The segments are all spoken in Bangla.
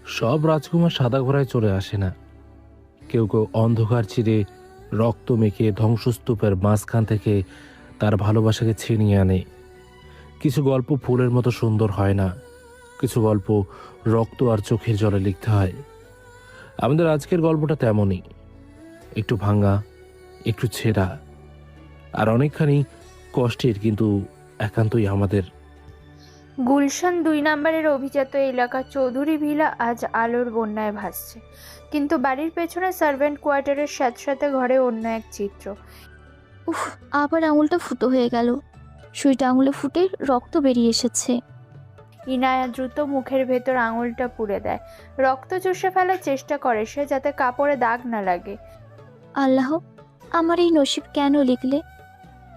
সব রাজকুমার সাদা ঘোড়ায় চলে আসে না। কেউ কেউ অন্ধকার চিরে রক্ত মেখে ধ্বংসস্তূপের মাঝখান থেকে তার ভালোবাসাকে ছিনিয়ে আনে। কিছু গল্প ফুলের মতো সুন্দর হয় না, কিছু গল্প রক্ত আর চোখের জলে লিখতে হয়। আমাদের আজকের গল্পটা তেমনই, একটু ভাঙা, একটু ছেঁড়া, আর অনেকখানি কষ্টের, কিন্তু একান্তই আমাদের। গুলশান ২ নম্বরের অভিজাত এলাকা চৌধুরী ভিলা আজ আলোর বন্যায় ভাসছে, কিন্তু বাড়ির পেছনে সার্ভেন্ট কোয়ার্টারের স্যাঁতস্যাঁতে ঘরে অন্য এক চিত্র। উফ, আবার আঙুলটা ফুটো হয়ে গেল। সুইটা আঙুলে ফুটে রক্ত বেরিয়ে এসেছে। ইনায়া দ্রুত মুখের ভেতর আঙুলটা পুড়ে দেয়। রক্ত চুষে ফেলার চেষ্টা করে সে, যাতে কাপড়ে দাগ না লাগে। আল্লাহ, আমার এই নসিব কেন লিখলে?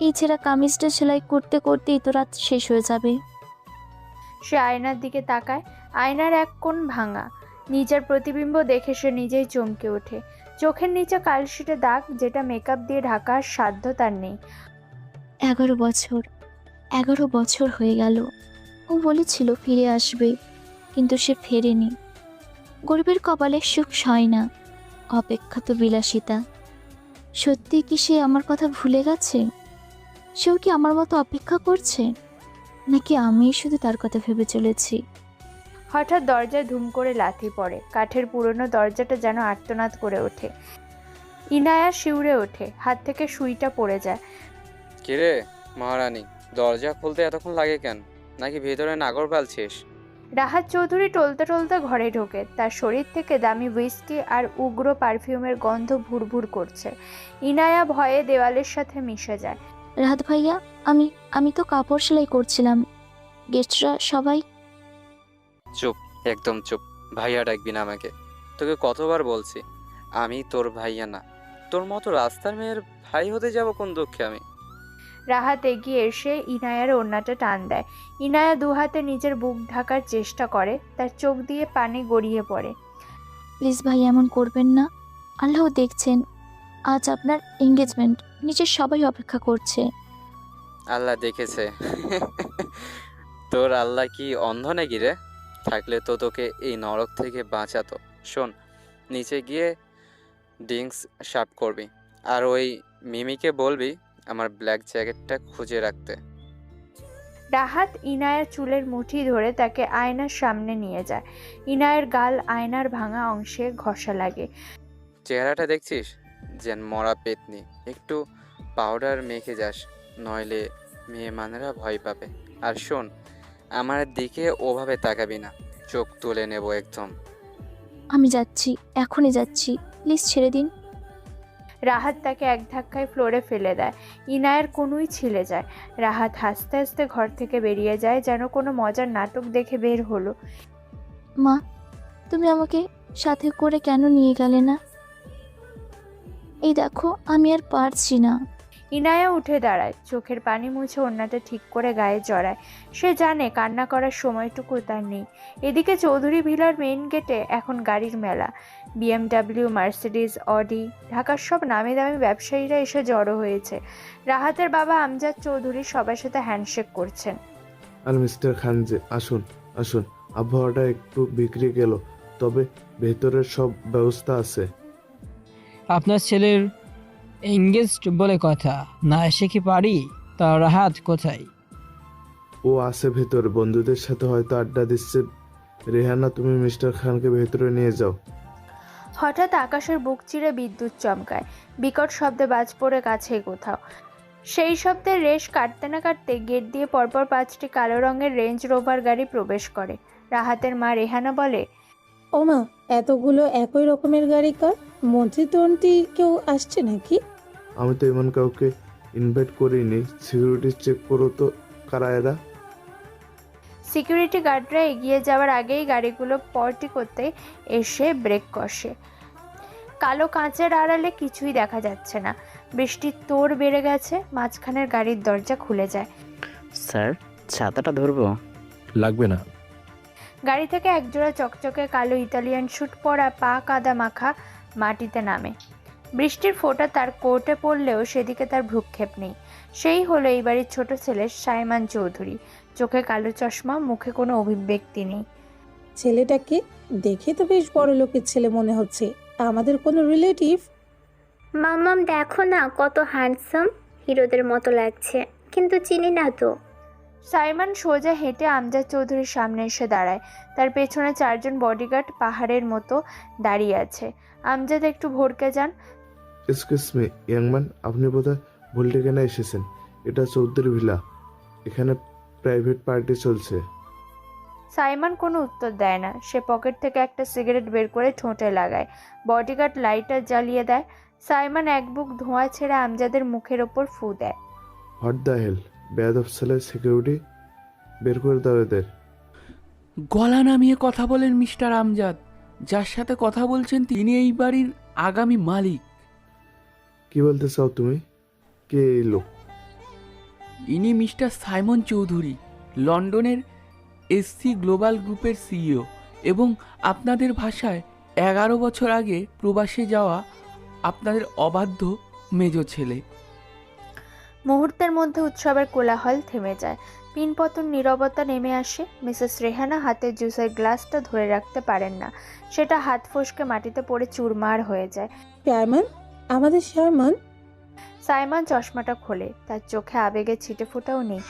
এই ছেঁড়া কামিজটা সেলাই করতে করতেই তো রাত শেষ হয়ে যাবে। সে আয়নার দিকে তাকায়। আয়নার এক কোণ ভাঙা। নিজের প্রতিবিম্ব দেখে সে নিজেই চমকে ওঠে। চোখের নিচে কালশিটে দাগ, যেটা মেকআপ দিয়ে ঢাকার সাধ্য তার নেই। 11 বছর, 11 বছর হয়ে গেল। ও বলেছিল ফিরে আসবে, কিন্তু সে ফেরেনি। গরিবের কপালে সুখ সয় না, অপেক্ষা তো বিলাসিতা। সত্যি কি সে আমার কথা ভুলে গেছে? সেও কি আমার মতো অপেক্ষা করছে, নাকি আমি শুধু তার কথা ভেবে চলেছি? হঠাৎ দরজায় ধুম করে লাথি পড়ে। কাঠের পুরনো দরজাটা যেন আর্তনাদ করে ওঠে। ইনায়া শিউরে ওঠে, হাত থেকে সুইটা পড়ে যায়। কিরে মহারানী, দরজা খুলতে এতক্ষণ লাগে কেন? নাকি ভেতরে নাগর পালছিস? রাহাত চৌধুরী টলতে টলতে ঘরে ঢোকে। তার শরীর থেকে দামি হুইস্কি আর উগ্র পারফিউমের গন্ধ ভুরভুর করছে। ইনায়া ভয়ে দেওয়ালের সাথে মিশে যায়। রাহাত ভাইয়া, আমি আমি তো কাপড় সেলাই করছিলাম। গেস্টরা সবাই। চুপ, একদম চুপ। ভাইয়া ডাকবি না আমাকে। তোকে কতবার বলছি আমি তোর ভাইয়া না। তোর মতো রাস্তার মেয়ের ভাই হতে যাব কোন দুঃখে আমি? রাহাত এগিয়ে এসে ইনায়ার ওড়নাটা টান দেয়। ইনায়া দুহাতে নিজের বুক ঢাকার চেষ্টা করে। তার চোখ দিয়ে পানি গড়িয়ে পড়ে। প্লিজ ভাই, এমন করবেন না। আল্লাহ দেখছেন, আজ আপনার এঙ্গেজমেন্ট। নিচের সবাই অপেক্ষা করছে। আল্লাহ দেখেছে। তোর আল্লাহ কি অন্ধ নাকি রে? থাকলে তো তোকে এই নরক থেকে বাঁচাতো। শোন, নিচে গিয়ে ডিংস সাফ করবি, আর ওই মিমিকে বলবি আমার ব্ল্যাক জ্যাকেটটা খুঁজে রাখতে। রাহাত ইনায়ার চুলের মুঠি ধরে তাকে আয়নার সামনে নিয়ে যায়। ইনায়ের গাল আয়নার ভাঙা অংশে ঘষা লাগে। চেহারাটা দেখছিস? যেন মরা পেতনি। একটু পাউডার মেখে যাস, নইলে মেয়ে মানেরা ভয় পাবে। আর শোন, আমার দিকে ওভাবে তাকাবি না, চোখ তুলে নেব একদম। আমি যাচ্ছি, এখনই যাচ্ছি। প্লিজ ছেড়ে দিন। রাহাত তাকে এক ধাক্কায় ফ্লোরে ফেলে দেয়। ইনায়ের কনুই ছিলে যায়। রাহাত হাসতে হাসতে ঘর থেকে বেরিয়ে যায়, যেন কোনো মজার নাটক দেখে বের হলো। মা, তুমি আমাকে সাথে করে কেন নিয়ে গেলে না? এই দেখো, আমি আর পারছি না। ইনায়া উঠে দাঁড়ায়, চোখের পানি মুছে ওড়নাটা ঠিক করে গায়ে জড়ায়। সে জানে কান্না করার সময়টুকু তার নেই। এদিকে চৌধুরী ভিলার মেইন গেটে এখন গাড়ির মেলা। বিএমডাব্লিউ, মার্সিডিজ, অডি, ঢাকার সব নামি দামি ব্যবসায়ীরা এসে জড়ো হয়েছে। রাহাতের বাবা আমজাদ চৌধুরী সবার সাথে হ্যান্ডশেক করছেন। আর মিস্টার খানজে, আসুন আসুন। আবহাওয়াটা একটু বিগড়ে গেল, তবে ভেতরের সব ব্যবস্থা আছে। আপনার ছেলের এঙ্গেজড বলে কথা, না এসে কি পারি? তা রাহাত কোথায়? ও আছে ভেতরে, বন্ধুদের সাথে হয়তো আড্ডা দিচ্ছে। রেহানা, তুমি মিস্টার খানকে ভেতরে নিয়ে যাও। হঠাৎ আকাশের বুক চিরে বিদ্যুৎ চমকায়। বিকট শব্দে বাজ পড়ে কাছে কোথাও। সেই শব্দে রেশ কাটতে না কাটতে গেট দিয়ে পরপর 5টি কালো রঙের রেঞ্জ রোভার গাড়ি প্রবেশ করে। রাহাতের মা রেহানা বলে, ওমা, এতগুলো একই রকমের গাড়ি কার? মন্ত্রী তন্ত্রী কেউ আসছে নাকি? আমি তো এমন কাউকে ইনভাইট করিনি। সিকিউরিটি চেক করো তো, কারা এরা? সিকিউরিটি গার্ডরা এগিয়ে যাওয়ার আগেই গাড়িগুলো পর্টি করতে এসে ব্রেক কষে। কালো কাঁচের আড়ালে কিছুই দেখা যাচ্ছে না। বৃষ্টির তোড় বেড়ে গেছে। মাঝখানের গাড়ির দরজা খুলে যায়। স্যার, ছাতাটা ধরবো? লাগবে না। গাড়ি থেকে একজোড়া চকচকে কালো ইতালিয়ান স্যুট পরা পা কাদা মাখা মাটিতে নামে। বৃষ্টির ফোঁটা তার কোটে পড়লেও সেদিকে তার ভ্রুক্ষেপ নেই। সেই হলো এই বাড়ির ছোট ছেলে সাইমান চৌধুরী। চোখে কালো চশমা, মুখে কোনো অভিব্যক্তি নেই। ছেলেটাকে দেখে তো বেশ বড় লোকের ছেলে মনে হচ্ছে। আমাদের কোনো রিলেটিভ? মাম্মাম দেখো না কত হ্যান্ডসাম, হিরোদের মতো লাগছে, কিন্তু চিনি না তো। সাইমন সোজা হেঁটে আমজাদ চৌধুরীর সামনে এসে দাঁড়ায়। তার পেছনে 4জন বডিগার্ড পাহাড়ের মতো দাঁড়িয়ে আছে। আমজাদ একটু ভড়কে যান। এক্সকিউজ মি ইয়াংম্যান, আপনি বোধহয় ভুল ঠিকানা এসেছেন। এটা চৌধুরী ভিলা, এখানে প্রাইভেট পার্টি চলছে। সাইমন কোনো উত্তর দেয় না। সে পকেট থেকে একটা সিগারেট বের করে ঠোঁটে লাগায়। বডিগার্ড লাইটার জ্বালিয়ে দেয়। সাইমন এক বুক ধোঁয়া ছেড়ে আমজাদের মুখের ওপর ফু দেয়। হোয়াট দ্য হেল, বেয়াদব ছেলে, সিকিউরিটি বের করে দাও এদের। গলা নামিয়ে কথা বলেন মিস্টার আমজাদ। যার সাথে কথা বলছেন তিনি এই বাড়ির আগামী মালিক। কি বলতে চাও তুমি? কে এই লোক? ইনি মিস্টার সাইমন চৌধুরী, লন্ডনের এসসি গ্লোবাল গ্রুপের সিইও, এবং আপনাদের ভাষায় 11 বছর আগে প্রবাসে যাওয়া আপনাদের অবাধ্য মেজ ছেলে। মুহূর্তের মধ্যে উৎসবের কোলাহল থেমে যায়। পিনপতন নীরবতা নেমে আসে। মিসেস রেহানা হাতে জুসের গ্লাসটা ধরে রাখতে পারেন না। সেটা হাত ফসকে মাটিতে পড়ে চুরমার হয়ে যায়। শারমান, আমাদের শারমান। সাইমন চশমাটা খোলে। তার চোখে আবেগের ছিটে ফোঁটাও নেই,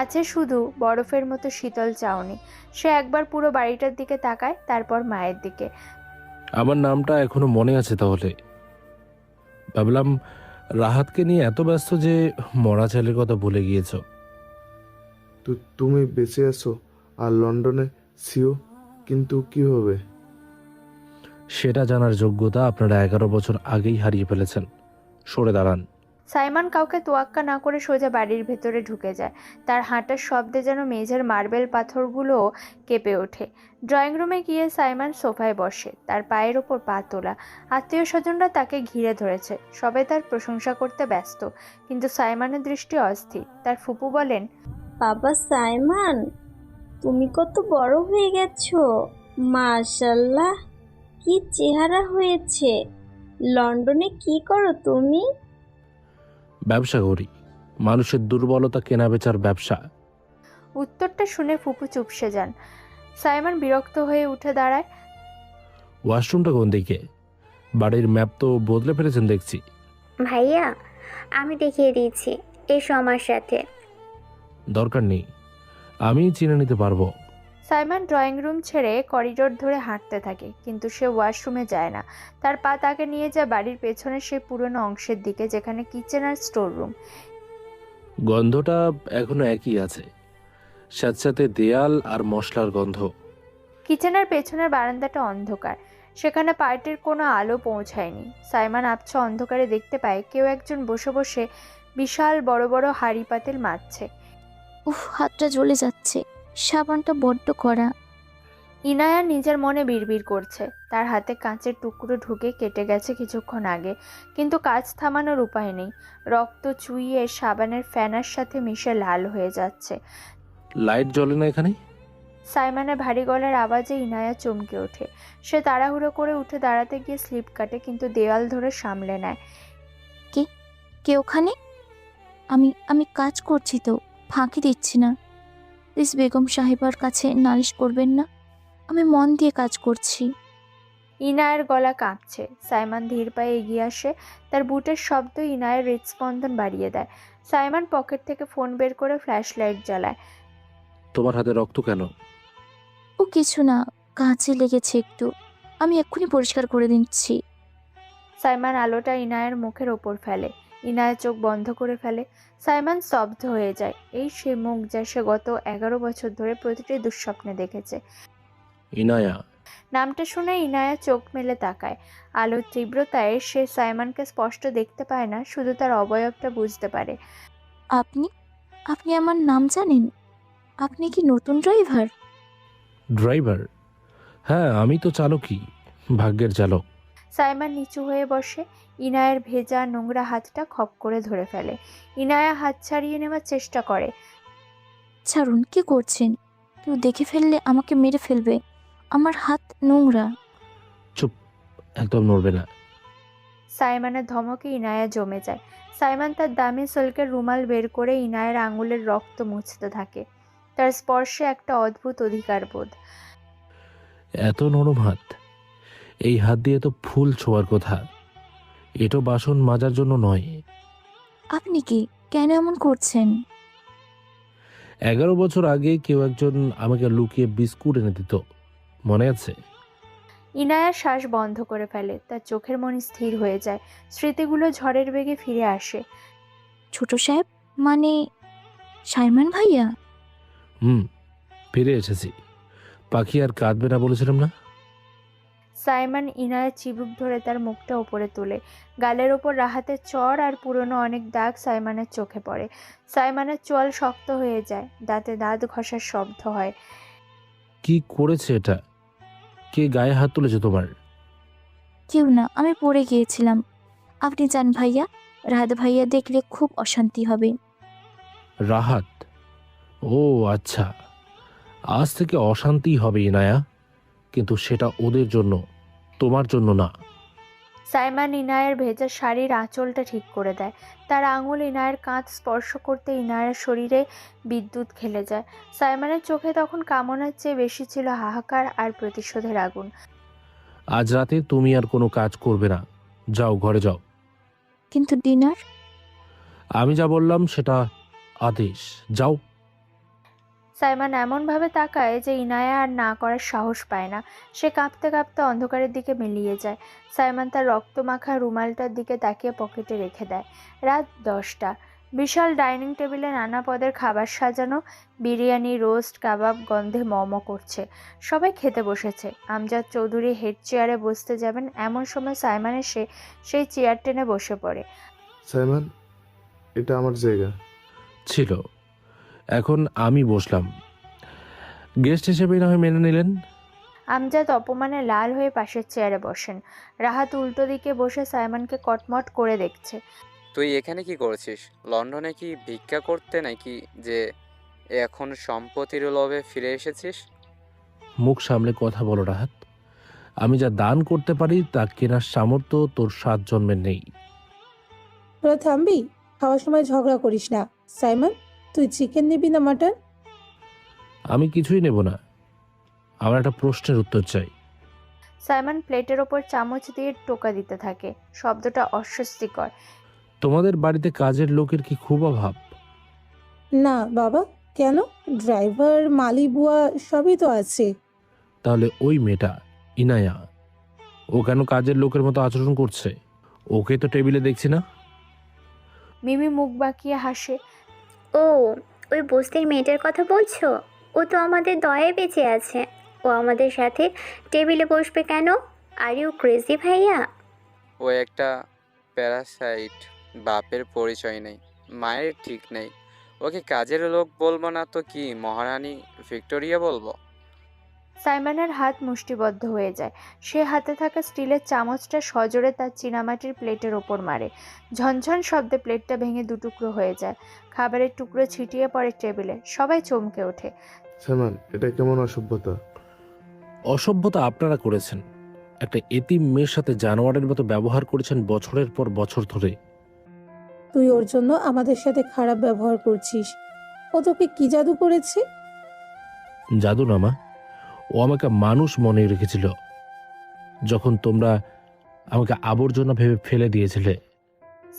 আছে শুধু বরফের মতো শীতল চাউনি। সে একবার পুরো বাড়িটার দিকে তাকায়, তারপর মায়ের দিকে। আমার নামটা এখনো মনে আছে তাহলে? ভাবলাম রাহাতকে নিয়ে এত ব্যস্ত যে মরা ছেলের কথা ভুলে গিয়েছো। তুমি বেঁচে আছো আর লন্ডনে সিও, কিন্তু কি হবে? সেটা জানার যোগ্যতা আপনারা 11 বছর আগেই হারিয়ে ফেলেছেন। সরে দাঁড়ান। সাইমন কাউকে তোয়াক্কা না করে সোজা বাড়ির ভেতরে ঢুকে যায়। তার হাঁটার শব্দে যেন মেঝের মার্বেল পাথরগুলোও কেঁপে ওঠে। ড্রয়িং রুমে গিয়ে সাইমন সোফায় বসে, তার পায়ের ওপর পা তোলা। আত্মীয় স্বজনরা তাকে ঘিরে ধরেছে, সবাই তার প্রশংসা করতে ব্যস্ত, কিন্তু সাইমনের দৃষ্টি অস্থির। তার ফুপু বলেন, বাবা সাইমন, তুমি কত বড় হয়ে গেছো, মাশাল্লাহ, কি চেহারা হয়েছে। লন্ডনে কি করো তুমি? ব্যবসা করি, মানুষের দুর্বলতা কেনাবেচার ব্যবসা। উত্তরটা শুনে ফুপু চুপসে যান। সাইমন বিরক্ত হয়ে উঠে দাঁড়ায়। ওয়াশরুমটা কোন দিকে? বাড়ির ম্যাপ তো বদলে ফেলেছেন দেখছি। ভাইয়া, আমি দেখিয়ে দিয়েছি, এসো আমার সাথে। দরকার নেই, আমি চিনে নিতে পারবো। সাইমন ড্রয়িং রুম ছেড়ে করিডোর ধরে হাঁটতে থাকে, কিন্তু সে ওয়াশরুমে যায় না। তার পা তাকে নিয়ে যায় বাড়ির পেছনে সেই পুরনো অংশের দিকে, যেখানে কিচেন আর স্টোর রুম। গন্ধটা এখনো একই আছে, সাথে সাথে দেয়াল আর মশলার গন্ধ। কিচেনের পেছনের বারান্দাটা অন্ধকার, সেখানে পার্টির কোনো আলো পৌঁছায়নি। সাইমন আবছা অন্ধকারে দেখতে পায় কেউ একজন বসে বসে বিশাল বড় বড় হাঁড়ি পাতিল মাজছে। উফ, হাতটা জ্বলে যাচ্ছে, সাবানটা বড্ড কড়া। ইনায়া নিজের মনে বিড়বিড় করছে। তার হাতে কাঁচের টুকরো ঢুকে কেটে গেছে কিছুক্ষণ আগে, কিন্তু কাজ থামানোর উপায় নেই। রক্ত চুইয়ে সাবানের ফেনার সাথে মিশে লাল হয়ে যাচ্ছে। লাইট জ্বলে না এখানে? সাইমনের ভারী গলার আওয়াজে ইনায়া চমকে ওঠে। সে তাড়াহুড়ো করে উঠে দাঁড়াতে গিয়ে স্লিপ কাটে, কিন্তু দেওয়াল ধরে সামলে নেয়। কে ওখানে? আমি আমি কাজ করছি তো, ফাঁকি দিচ্ছি না। প্লিজ বেগম সাহেবার কাছে নালিশ করবেন না, আমি মন দিয়ে কাজ করছি। ইনায়ের গলা কাঁপছে। সাইমন ধীর পায়ে এগিয়ে আসে। তার বুটের শব্দ ইনায়ের হৃদস্পন্দন বাড়িয়ে দেয়। সাইমন পকেট থেকে ফোন বের করে ফ্ল্যাশ লাইট জ্বালায়। তোমার হাতে রক্ত কেন? ও কিছু না, কাঁচে লেগেছে একটু, আমি এক্ষুনি পরিষ্কার করে দিচ্ছি। সাইমন আলোটা ইনায়ের মুখের ওপর ফেলে। ইনায়ের চোখ বন্ধ করে ফেলে। সাইমন স্তব্ধ হয়ে যায়। এই সে মুখ যা সে গত 11 বছর ধরে প্রতিটি দুঃস্বপ্নে দেখেছে। ইনায়া। নামটা শুনে ইনায়া চোখ মেলে তাকায়। আলোর তীব্রতায় সে সাইমনকে স্পষ্ট দেখতে পায় না, শুধু তার অবয়বটা বুঝতে পারে। আপনি আপনি আমার নাম জানেন? আপনি কি নতুন ড্রাইভার? ড্রাইভার? হ্যাঁ, আমি তো চালকই, ভাগ্যের চালক। সাইমন নিচু হয়ে বসে। ইনায়ের ভেজা নোংরা হাতটা খপ করে ধরে ফেলে। ইনায়া হাত ছাড়িয়ে নেওয়ার চেষ্টা করে। ছাড়ুন, কি করছেন? কেউ দেখে ফেললে আমাকে মেরে ফেলবে, আমার হাত নোংরা। চুপ, একদম নড়বে না। সাইমনের ধমকে ইনায়া জমে যায়। সাইমন তার দামি সিল্কের রুমাল বের করে ইনায়ের আঙুলের রক্ত মুছতে থাকে। তার স্পর্শে একটা অদ্ভুত অধিকার বোধ। এত নরম হাত, এই হাত দিয়ে তো ফুল ছোঁয়ার কথা। এটো বাসন মাজার জন্য নয়। আপনি কি কেন এমন করছেন? 11 বছর আগে কেউ একজন আমাকে লুকিয়ে বিস্কুট এনে দিত, মনে আছে? ইনায়া শ্বাস বন্ধ করে ফেলে, তার চোখের মনি স্থির হয়ে যায়, স্মৃতিগুলো ঝড়ের বেগে ফিরে আসে। ছোট সাহেব মানে সাইমন ভাইয়া? ফিরে এসেছি। পাখি আর কাঁদবে না বলেছিলাম না? সাইমন ইনায়ার চিবুক ধরে তার মুখটা ওপরে তোলে। গালের ওপর রাহাতের চড় আর পুরনো অনেক দাগ সাইমনের চোখে পড়ে। সাইমনের চোয়াল শক্ত হয়ে যায়, দাঁতে দাঁত ঘষার শব্দ হয়। কি করেছে এটা? কে গায়ে হাত তুলেছে তোমার? কেউ না, আমি পড়ে গিয়েছিলাম। আপনি যান ভাইয়া, রাহাত ভাইয়া দেখলে খুব অশান্তি হবে। রাহাত? ও আচ্ছা, আজ থেকে অশান্তি হবে ইনায়া, কিন্তু সেটা ওদের জন্য, তোমার জন্য না। সাইমন ইনায়ের ভেজা শাড়ির আঁচলটা ঠিক করে দেয়। তার আঙুল ইনায়ের কাঁধ স্পর্শ করতে ইনায়ের শরীরে বিদ্যুৎ খেলে যায়। সাইমনের চোখে তখন কামনার চেয়ে বেশি ছিল হাহাকার আর প্রতিশোধের আগুন। আজ রাতে তুমি আর কোনো কাজ করবে না, যাও ঘরে যাও। কিন্তু ডিনার? আমি যা বললাম সেটা আদেশ, যাও। সাইমন এমনভাবে তাকায় যে ইনায়া আর না করার সাহস পায় না। সে কাঁপতে কাঁপতে অন্ধকারের দিকে মিলিয়ে যায়। সাইমন তার রক্তমাখা রুমালটার দিকে তাকিয়ে পকেটে রেখে দেয়। রাত 10টা। বিশাল ডাইনিং টেবিলে নানা পদের খাবার সাজানো, বিরিয়ানি, রোস্ট, কাবাব গন্ধে মম করছে। সবাই খেতে বসেছে। আমজাদ চৌধুরী হেড চেয়ারে বসতে যাবেন, এমন সময় সাইমন এসে সেই চেয়ার টেনে বসে পড়ে। সাইমন, এটা আমার জায়গা ছিল, এখন আমি বসলাম। গেস্ট হিসেবেই না হয় মেনে নিলেন। আমজাদ অপমানে লাল হয়ে পাশের চেয়ারে বসেন। রাহাত উল্টো দিকে বসে সাইমনকে কটমট করে দেখছে। তুই এখানে কি করছিস? লন্ডনে কি ভিক্ষা করতে নাকি যে এখন সম্পত্তির লোভে ফিরে এসেছিস? মুখ সামলে কথা বলো রাহাত। আমি যা দান করতে পারি তা কেনার সামর্থ্য তোর 7 জন্মের নেই। তোরা থামবি? খাওয়ার সময় ঝগড়া করিস না। সাইমন, তুই চিকেন নিবি না মাটন? আমি কিছুই নেব না, আমার একটা প্রশ্নের উত্তর চাই। সাইমন প্লেটের ওপর চামচ দিয়ে টোকা দিতে থাকে। শব্দটা অস্বস্তিকর। তোমাদের বাড়িতে কাজের লোকের কি খুব অভাব? না বাবা, কেন? ড্রাইভার, মালি বুয়া সবই তো আছে। তাহলে ওই মেয়েটা ইনায়া, ও কেন কাজের লোকের মতো আচরণ করছে? ওকে তো টেবিলে দেখছি না। মিমি মুখ বাঁকিয়ে হাসে। ও, ওই বস্তির মেয়েটার কথা বলছো? ও তো আমাদের দয়ায় বেঁচে আছে। ও আমাদের সাথে টেবিলে বসবে কেন? আর ইউ ক্রেজি ভাইয়া? ও একটা প্যারাসাইট, বাপের পরিচয় নেই, মায়ের ঠিক নেই। ওকে কাজের লোক বলবো না তো কি মহারানী ভিক্টোরিয়া বলবো? সাইমনের হাত মুষ্টিবদ্ধ হয়ে যায়। সে হাতে থাকা স্টিলের চামচটা সজোরে তার চীনামাটির প্লেটের ওপর মারে। ঝনঝন শব্দে প্লেটটা ভেঙে দুটুকরো হয়ে যায়। খাবারের টুকরো ছিটিয়ে পড়ে টেবিলে। সবাই চমকে ওঠে। সাইমন, এটা কেমন অসভ্যতা? অসভ্যতা আপনারা করেছেন। একটা এতিম মেয়ের সাথে জানোয়ারের মতো ব্যবহার করেছেন বছরের পর বছর ধরে। তুই ওর জন্য আমাদের সাথে খারাপ ব্যবহার করছিস। ও তোকে কি জাদু করেছে? জাদু না মা, ও আমাকে মানুষ মনে রেখেছিল যখন তোমরা আমাকে আবর্জনা ভেবে ফেলে দিয়েছিলে।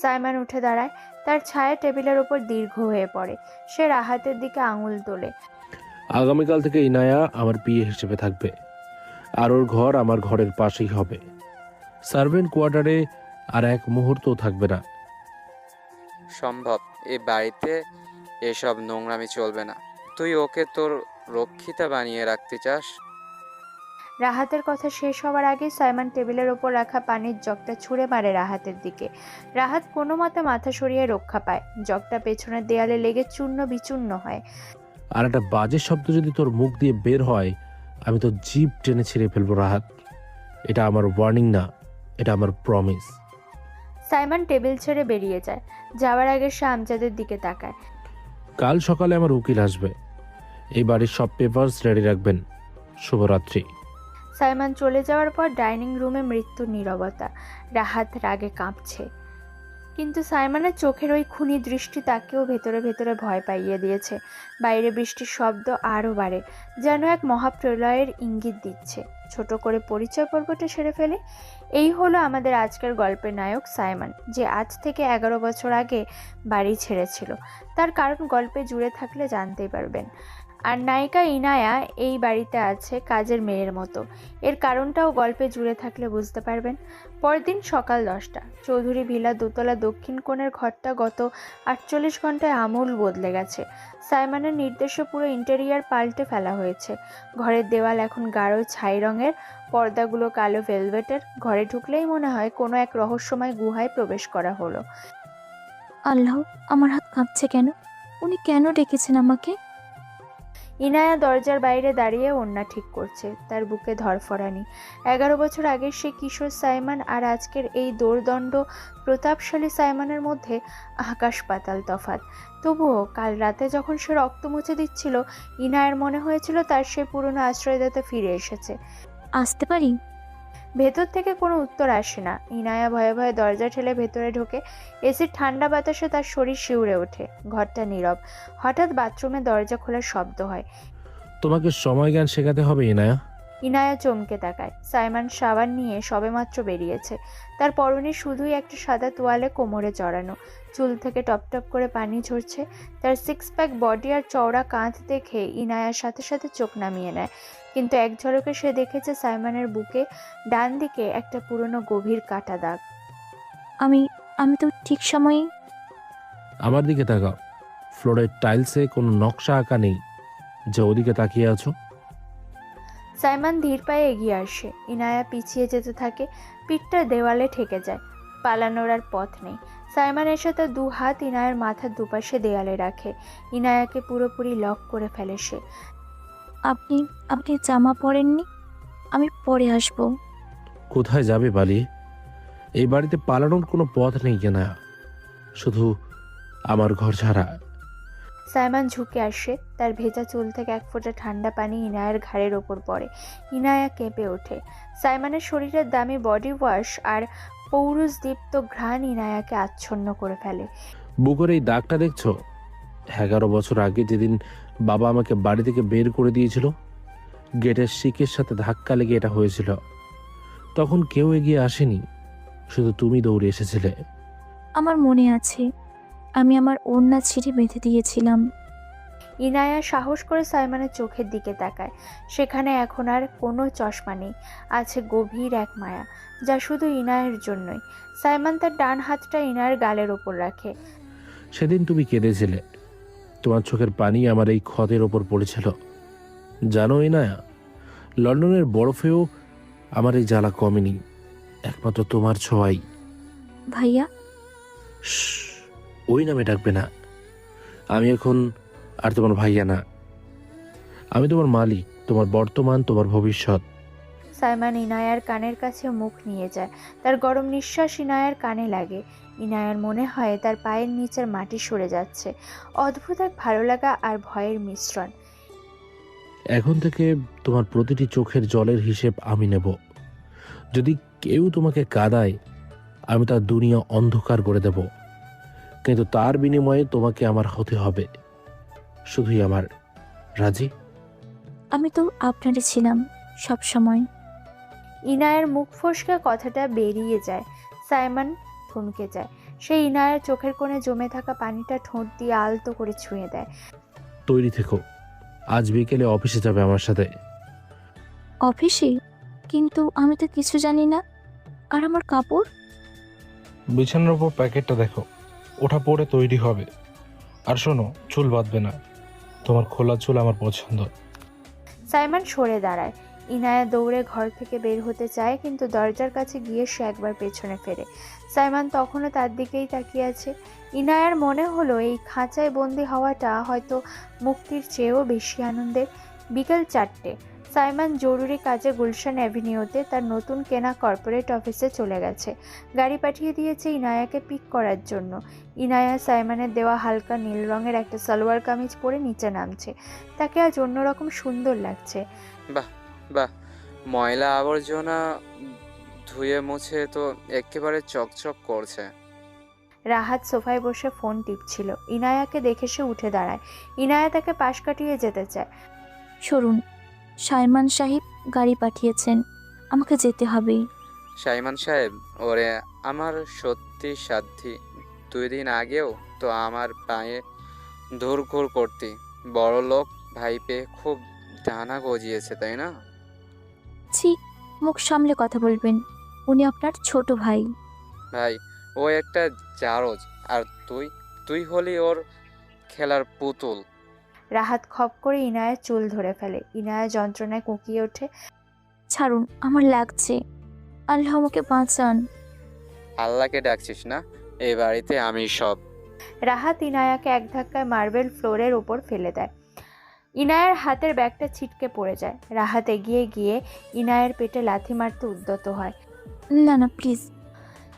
সাইমন উঠে দাঁড়ায়। তার ছায়া টেবিলের ওপর দীর্ঘ হয়ে পড়ে। সে রাহাতের দিকে আঙুল তোলে। আগামীকাল থেকে ইনায়া আমার বিয়ে হিসেবে থাকবে, আর ওর ঘর আমার ঘরের পাশেই হবে। সার্ভেন্ট কোয়ার্টারে আর এক মুহূর্ত থাকবে না। সম্ভব, এই বাড়িতে এসব নোংরামি চলবে না। তুই ওকে তোর রক্ষিতা বানিয়ে রাখতে চাস? রাহাতের কথা শেষ হওয়ার আগেই সাইমন টেবিলের ওপর রাখা পানির জগটা ছুঁড়ে মারে রাহাতের দিকে। রাহাত কোনো মতে মাথা সরিয়ে রক্ষা পায়। জগটা পেছনের দেয়ালে লেগে চূর্ণ বিচূর্ণ হয়। আর একটা বাজে শব্দ যদি তোর মুখ দিয়ে বের হয়, আমি তো জিভ টেনে ছিঁড়ে ফেলবো রাহাত। এটা আমার ওয়ার্নিং না, এটা আমার প্রমিস। সাইমন টেবিল ছেড়ে বেরিয়ে যায়। যাওয়ার আগে সে আমজাদের দিকে তাকায়। কাল সকালে আমার উকিল আসবে, এই বাড়ির সব পেপারস রেডি রাখবেন। শুভরাত্রি। সাইমন চলে যাওয়ার পর ডাইনিং রুমে মৃত্যুর নীরবতা। রাহাত রাগে কাঁপছে। কিন্তু সাইমনের চোখের ওই খুনি দৃষ্টি তাকেও ভেতরে ভেতরে ভয় পাইয়ে দিয়েছে। বাইরে বৃষ্টির শব্দ আরও বাড়ে, যেন এক মহাপ্রলয়ের ইঙ্গিত দিচ্ছে। ছোট করে পরিচয় পর্বটা সেরে ফেলে। এই হলো আমাদের আজকের গল্পের নায়ক সাইমন, যে আজ থেকে 11 বছর আগে বাড়ি ছেড়েছিল। তার কারণ গল্পে জুড়ে থাকলে জানতেই পারবেন। আর নায়িকা ইনায়া এই বাড়িতে আছে কাজের মেয়ের মতো। এর কারণটাও গল্পে জুড়ে থাকলে বুঝতে পারবেন। পরদিন সকাল 10টা। চৌধুরী ভিলা দোতলা দক্ষিণ কোণের ঘরটা গত 48 ঘন্টায় আমূল বদলে গেছে। সাইমনের নির্দেশে পুরো ইন্টেরিয়ার পাল্টে ফেলা হয়েছে। ঘরের দেওয়াল এখন গাঢ় ছাই রঙের, পর্দাগুলো কালো ভেলভেটের। ঘরে ঢুকলেই মনে হয় কোনো এক রহস্যময় গুহায় প্রবেশ করা হলো। আল্লাহ, আমার হাত কাঁপছে কেন? উনি কেন ডেকেছেন আমাকে? ইনায়া দরজার বাইরে দাঁড়িয়ে ওড়না ঠিক করছে। তার বুকে ধরফরানি। 11 বছর আগের সেই কিশোর সাইমন আর আজকের এই দোর্দণ্ড প্রতাপশালী সাইমনের মধ্যে আকাশ পাতাল তফাৎ। তবুও কাল রাতে যখন সে রক্ত মুছে দিচ্ছিল, ইনায়ার মনে হয়েছিল তার সে পুরনো আশ্রয়দাতা ফিরে এসেছে। আসতে পারি? ভেতর থেকে কোনো উত্তর আসে না। ইনায়া ভয়ে ভয়ে দরজা ঠেলে ভেতরে ঢোকে। এসির ঠান্ডা বাতাসে তার শরীর শিউরে ওঠে। ঘরটা নীরব। হঠাৎ বাথরুমে দরজা খোলার শব্দ হয়। তোমাকে সময় জ্ঞান শেখাতে হবে ইনায়া। ইনায়া চমকে তাকায়। সাইমন সাবান নিয়ে সবেমাত্র বেরিয়েছে। তার পরনে শুধুই একটা সাদা তোয়ালে কোমরে জড়ানো। চুল থেকে টপ টপ করে পানি ঝরছে। তার সিক্স প্যাক বডি আর চওড়া কাঁধ দেখে ইনায়ার সাথে সাথে চোখ নামিয়ে নেয়। কিন্তু এক ঝলকে সে দেখেছে সাইমনের বুকে ডান দিকে একটা পুরনো গভীর কাটা দাগ। আমি আমি তো ঠিক সময়ে। আমার দিকে তাকাও। ফ্লোরের টাইলসে কোনো নকশা আঁকা নেই যে ওদিকে তাকিয়ে আছো। সাইমন ধীর পায়ে এগিয়ে আসে। ইনায়া পিছিয়ে যেতে থাকে। পিঠটা দেওয়ালে ঠেকে যায়। পালানোর আর পথ নেই। সাইমন এসে তার 2 হাত ইনায়ার মাথার দুপাশে দেয়ালে রাখে। ইনায়াকে পুরোপুরি লক করে ফেলে সে। আপনি আপনি জামা পরেননি? আমি পরে আসবো। কোথায় যাবে বালি? এই বাড়িতে পালানোর কোনো পথ নেই কেনা, শুধু আমার ঘর ছাড়া। সাইমন ঝুঁকে আসে। তার ভেজা চুল থেকে এক ফোঁটা ঠান্ডা পানি ইনায়ার ঘাড়ের ওপর পড়ে। ইনায়া কেঁপে ওঠে। সাইমনের শরীরের দামি বডি ওয়াশ আর পৌরুষদীপ্ত ঘ্রাণ ইনায়াকে আচ্ছন্ন করে ফেলে। বুকের এই দাগটা দেখছো? 11 বছর আগে যেদিন বাবা আমাকে বাড়ি থেকে বের করে দিয়েছিল, গেটের শিকের সাথে ধাক্কা লেগে এটা হয়েছিল। তখন কেউ এগিয়ে আসেনি, শুধু তুমি দৌড়ে এসেছিলে। আমার মনে আছে, আমি আমার ওড়না ছিঁড়ে বেঁধে দিয়েছিলাম। ইনায়া সাহস করে সাইমনের চোখের দিকে তাকায়। সেখানে এখন আর কোনো চশমা নেই। আছে গভীর এক মায়া, যা শুধু ইনায়ের জন্যই। সাইমন তার ডান হাতটা ইনায়ের গালের ওপর রাখে। সেদিন তুমি কেঁদেছিলে। তোমার চোখের পানি আমার এই ক্ষতের ওপর পড়েছিল। জানোই না, লন্ডনের বরফেও আমার এই জ্বালা কমেনি, একমাত্র তোমার ছোঁয়াই। ভাইয়া। শ্শ্, ওই নামে ডাকবে না। আমি এখন আর তোমার ভাইয়া না। আমি তোমার মালিক, তোমার বর্তমান, তোমার ভবিষ্যৎ। সাইমন ইনায়ার কানের কাছে মুখ নিয়ে যায়। তার গরম নিঃশ্বাস ইনায়ার কানে লাগে। ইনায়ার মনে হয় তার পায়ের নিচের মাটি সরে যাচ্ছে। অদ্ভুত এক ভালো লাগা আর ভয়ের মিশ্রণ। এখন থেকে তোমার প্রতিটি চোখের জলের হিসেব আমি নেব। যদি কেউ তোমাকে কাঁদায়, আমি তার দুনিয়া অন্ধকার করে দেব। কিন্তু তার বিনিময়ে তোমাকে আমার হতে হবে, শুধুই আমার। রাজি? আমি তো আপনারই ছিলাম সব সময়। ইনায়ের মুখ ফসকে কথাটা বেরিয়ে যায়। সাইমন থমকে যায়। সে ইনায়ের চোখের কোণে জমে থাকা পানিটা ঠোঁট দিয়ে আলতো করে ছুঁয়ে দেয়। তৈরি থেকো, আজ বিকেলে অফিসে যাবে আমার সাথে। অফিসে? কিন্তু আমি তো কিছু জানি না। আর আমার কাপড়? বিছানার উপর প্যাকেটটা দেখো, ওটা পরে তৈরি হবে। আর শোনো, চুল বাঁধবে না, তোমার খোলা চুল আমার পছন্দ। সাইমন সরে দাঁড়ায়। ইনায়া দৌড়ে ঘর থেকে বের হতে চায়, কিন্তু দরজার কাছে গিয়ে সে একবার পেছনে ফেরে। সাইমন তখনও তার দিকেই তাকিয়ে আছে। ইনায়ার মনে হলো এই খাঁচায় বন্দি হওয়াটা হয়তো মুক্তির চেয়েও বেশি আনন্দের। বিকেল 4টে। সাইমন জরুরি কাজে গুলশান অ্যাভিনিউতে তার নতুন কেনা কর্পোরেট অফিসে চলে গেছে। গাড়ি পাঠিয়ে দিয়েছে ইনায়াকে পিক করার জন্য। ইনায়া সাইমনের দেওয়া হালকা নীল রঙের একটা সালোয়ার কামিজ পরে নিচে নামছে। তাকে আজ অন্যরকম সুন্দর লাগছে। বাহ বাহ, ময়লা আবর্জনা ধুয়ে মুছে তো একেবারে চকচক করছে। রাহাত সোফায় বসে ফোন টিপছিল। ইনায়াকে দেখে সে উঠে দাঁড়ায়। ইনায়া তাকে পাশ কাটিয়ে যেতে চায়। সরুন, সাইমান সাহেব গাড়ি পাঠিয়েছেন, আমাকে যেতে হবে। সাইমান সাহেব, ওরে আমার সত্যি সাধ্যি 2 দিন আগেও তো আমার পায়ে ধুরঘুর করতি। বড় লোক ভাই পেয়ে খুব ডানা গজিয়েছে, তাই না? ছি, মুখ সামলে কথা বলবেন, উনি আপনার ছোট ভাই। ভাই, ও একটা জারজ, আর তুই তুই হলি ওর খেলার পুতুল। রাহাত খপ করে ইনায়ার চুল ধরে ফেলে। ইনায়া যন্ত্রণায় কুঁকিয়ে ওঠে। ছাড়ুন, আমার লাগছে, আল্লাহ আমাকে বাঁচান। আল্লাহকে ডাকছিস না? এই বাড়িতে আমি সব। রাহাত ইনায়াকে এক ধাক্কায় মার্বেল ফ্লোরের উপর ফেলে দেয়। ইনায়ার হাতের ব্যাগটা ছিটকে পড়ে যায়। রাহাত এগিয়ে গিয়ে ইনায়ের পেটে লাথি মারতে উদ্যত হয়। না না, প্লিজ।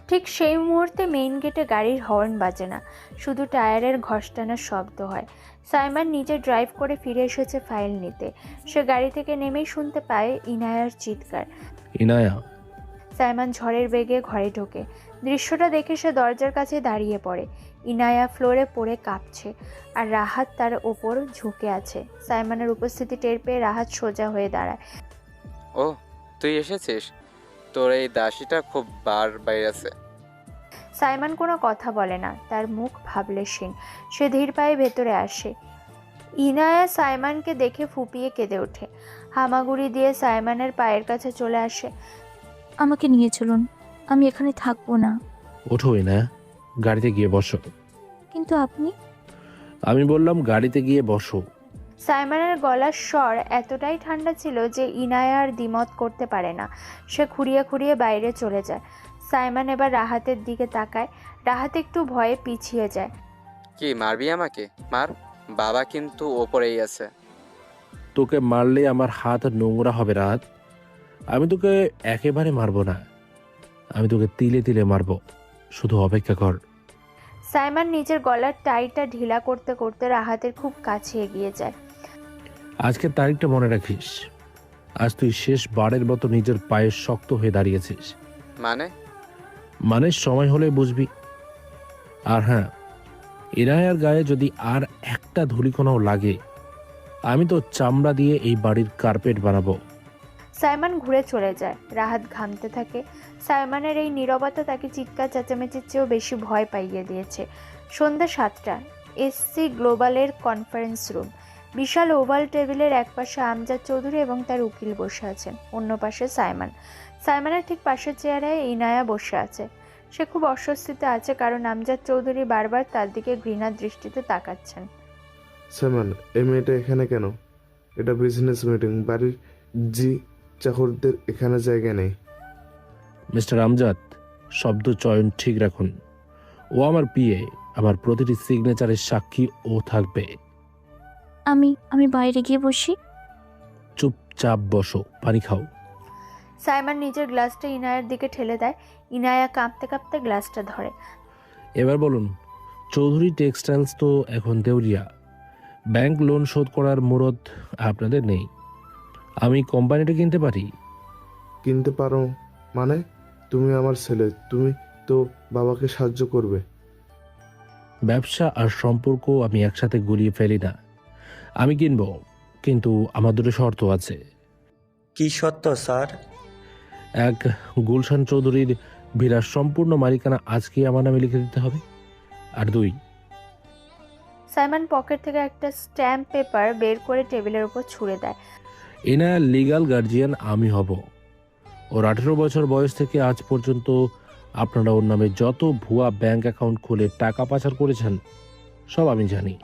ঠিক সেই মুহূর্তে মেইন গেটে গাড়ির হর্ন বাজে না, শুধু টায়ারের ঘষটানোর শব্দ হয়। সাইমন নিজে ড্রাইভ করে ফিরে এসেছে ফাইল নিতে। সে গাড়ি থেকে নেমেই শুনতে পায় ইনায়ার চিৎকার। ইনায়া, সাইমন ঝড়ের বেগে ঘরে ঢোকে। দৃশ্যটা দেখে সে দরজার কাছে দাঁড়িয়ে পড়ে। ইনায়া ফ্লোরে পড়ে কাঁপছে, আর রাহাত তার ওপর ঝুঁকে আছে। সাইমনের উপস্থিতি টের পেয়ে রাহাত সোজা হয়ে দাঁড়ায়। ও, তুই এসেছিস? তোর এই দাসীটা খুব বার বাইরেছে। সাইমন কোনো কথা বলে না, তার মুখ ভাবলেশীন। সে ধীর পায়ে ভেতরে আসে। ইনায়া সাইমনকে দেখে ফুপিয়ে কেঁদে ওঠে। হামাগুড়ি দিয়ে সাইমনের পায়ের কাছে চলে আসে। আমাকে নিয়ে চলুন, আমি এখানে থাকবো না। ওঠো ইনায়া, গাড়িতে গিয়ে বসো। কিন্তু আপনি? আমি বললাম গাড়িতে গিয়ে বসো। সাইমনের গলার স্বর এতটাই ঠান্ডা ছিল যে ইনায়া আর দ্বিমত করতে পারে না। সে খুঁড়িয়ে খুঁড়িয়ে বাইরে চলে যায়। সাইমন এবার রাহাতের দিকে তাকায়। রাহাত একটু ভয়ে পিছিয়ে যায়। কি মারবি আমাকে? মার, বাবা কিন্তু ওপরেই আছে। তোকে মারলে আমার হাত নোংরা হবে রাত। আমি তোকে একেবারে মারবো না, আমি তোকে তিলে তিলে মারবো, শুধু অপেক্ষা কর। সাইমন নিজের গলার টাইটা ঢিলা করতে করতে রাহাতের খুব কাছে এগিয়ে যায়। আজকের তারিখটা মনে রাখিস। আজ তুই শেষবারের মতো নিজের পায়ে শক্ত হয়ে দাঁড়িয়েছিস। মানে সময় হলে বুঝবি। আর হ্যাঁ, ইনায়ার গায়ে যদি আর একটা ধূলিকণাও লাগে, আমি তো চামড়া দিয়ে এই বাড়ির কার্পেট বানাবো। সাইমন ঘুরে চলে যায়। রাহাত ঘামতে থাকে। সাইমনের এই নীরবতা তাকে চিৎকার চেঁচামেচির চেয়েও বেশি ভয় পাইয়ে দিয়েছে। সন্ধ্যা 7টা। এসসি গ্লোবালের কনফারেন্স রুম। বিশাল ওভাল টেবিলের একপাশে আমজাদ চৌধুরী এবং তার উকিল বসে আছেন, অন্য পাশে সাইমন। সাইমনের ঠিক পাশের চেয়ারে ইনায়া বসে আছে। সে খুব অস্বস্তিতে আছে, কারণ আমজাদ চৌধুরী বারবার তার দিকে ঘৃণার দৃষ্টিতে তাকাচ্ছেন। সাইমন, এই মেয়েটা এখানে কেন? এটা বিজনেস মিটিং, বাড়ির জি চাকরদের এখানে জায়গা নেই। মিস্টার আমজাদ, শব্দ চয়ন ঠিক রাখুন। ও আমার পিএ, আমার প্রতিটি সিগনেচারের সাক্ষী ও থাকবে। আমি বাইরে গিয়ে বসি। চুপচাপ বসো, পানি খাও। সাইমন নিজের গ্লাসটা ইনায়ার দিকে ঠেলে দেয়। ইনায়া কাঁপতে কাঁপতে গ্লাসটা ধরে। এবার বলুন, চৌধুরী টেক্সটাইলস তো এখন দেউলিয়া। ব্যাংক লোন শোধ করার মুরদ আপনাদের নেই। আমি কোম্পানিটা কিনতে পারি। কিনতে পারো মানে? তুমি আমার ছেলে, তুমি তো বাবাকে সাহায্য করবে। ব্যবসা আর সম্পর্ক আমি একসাথে গুলিয়ে ফেলি না। আমি কিনবো, কিন্তু আমার দুটো শর্ত আছে। কি সত্য স্যার? এক, গুলশান চৌধুরীর ভিড়ার সম্পূর্ণ মালিকানা আজকে আমার নামে লিখে দিতে হবে। আর 2, সাইমন পকেট থেকে একটা স্ট্যাম্প পেপার বের করে টেবিলের উপর ছুঁড়ে দেয়। এনার লিগ্যাল গার্জিয়ান আমি হব। ওর 18 বছর বয়স থেকে আজ পর্যন্ত আপনারা ওর নামে যত ভুয়া ব্যাংক অ্যাকাউন্ট খুলে টাকা পাচার করেছেন সব আমি জানি।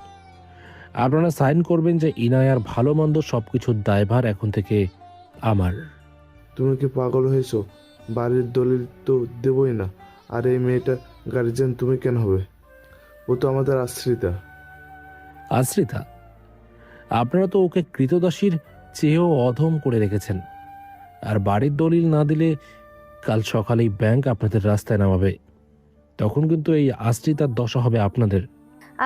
আপনারা সাইন করবেন যে ইনায়ার ভালো মন্দ সবকিছুর দায়ভার এখন থেকে আমার। তুমি কি পাগল হয়েছো? বাড়ির দলিল তো দেবই না। আর এই মেয়েটা গার্জিয়ান তুমি কেন হবে? ও তো আমাদের আশ্রিতা। আশ্রিতা? আপনারা তো ওকে কৃতদাসীর চেয়েও অধম করে রেখেছেন। আর বাড়ির দলিল না দিলে কাল সকালেই ব্যাংক আপনাদের রাস্তায় নামাবে। তখন কিন্তু এই আশ্রিতার দশা হবে আপনাদের।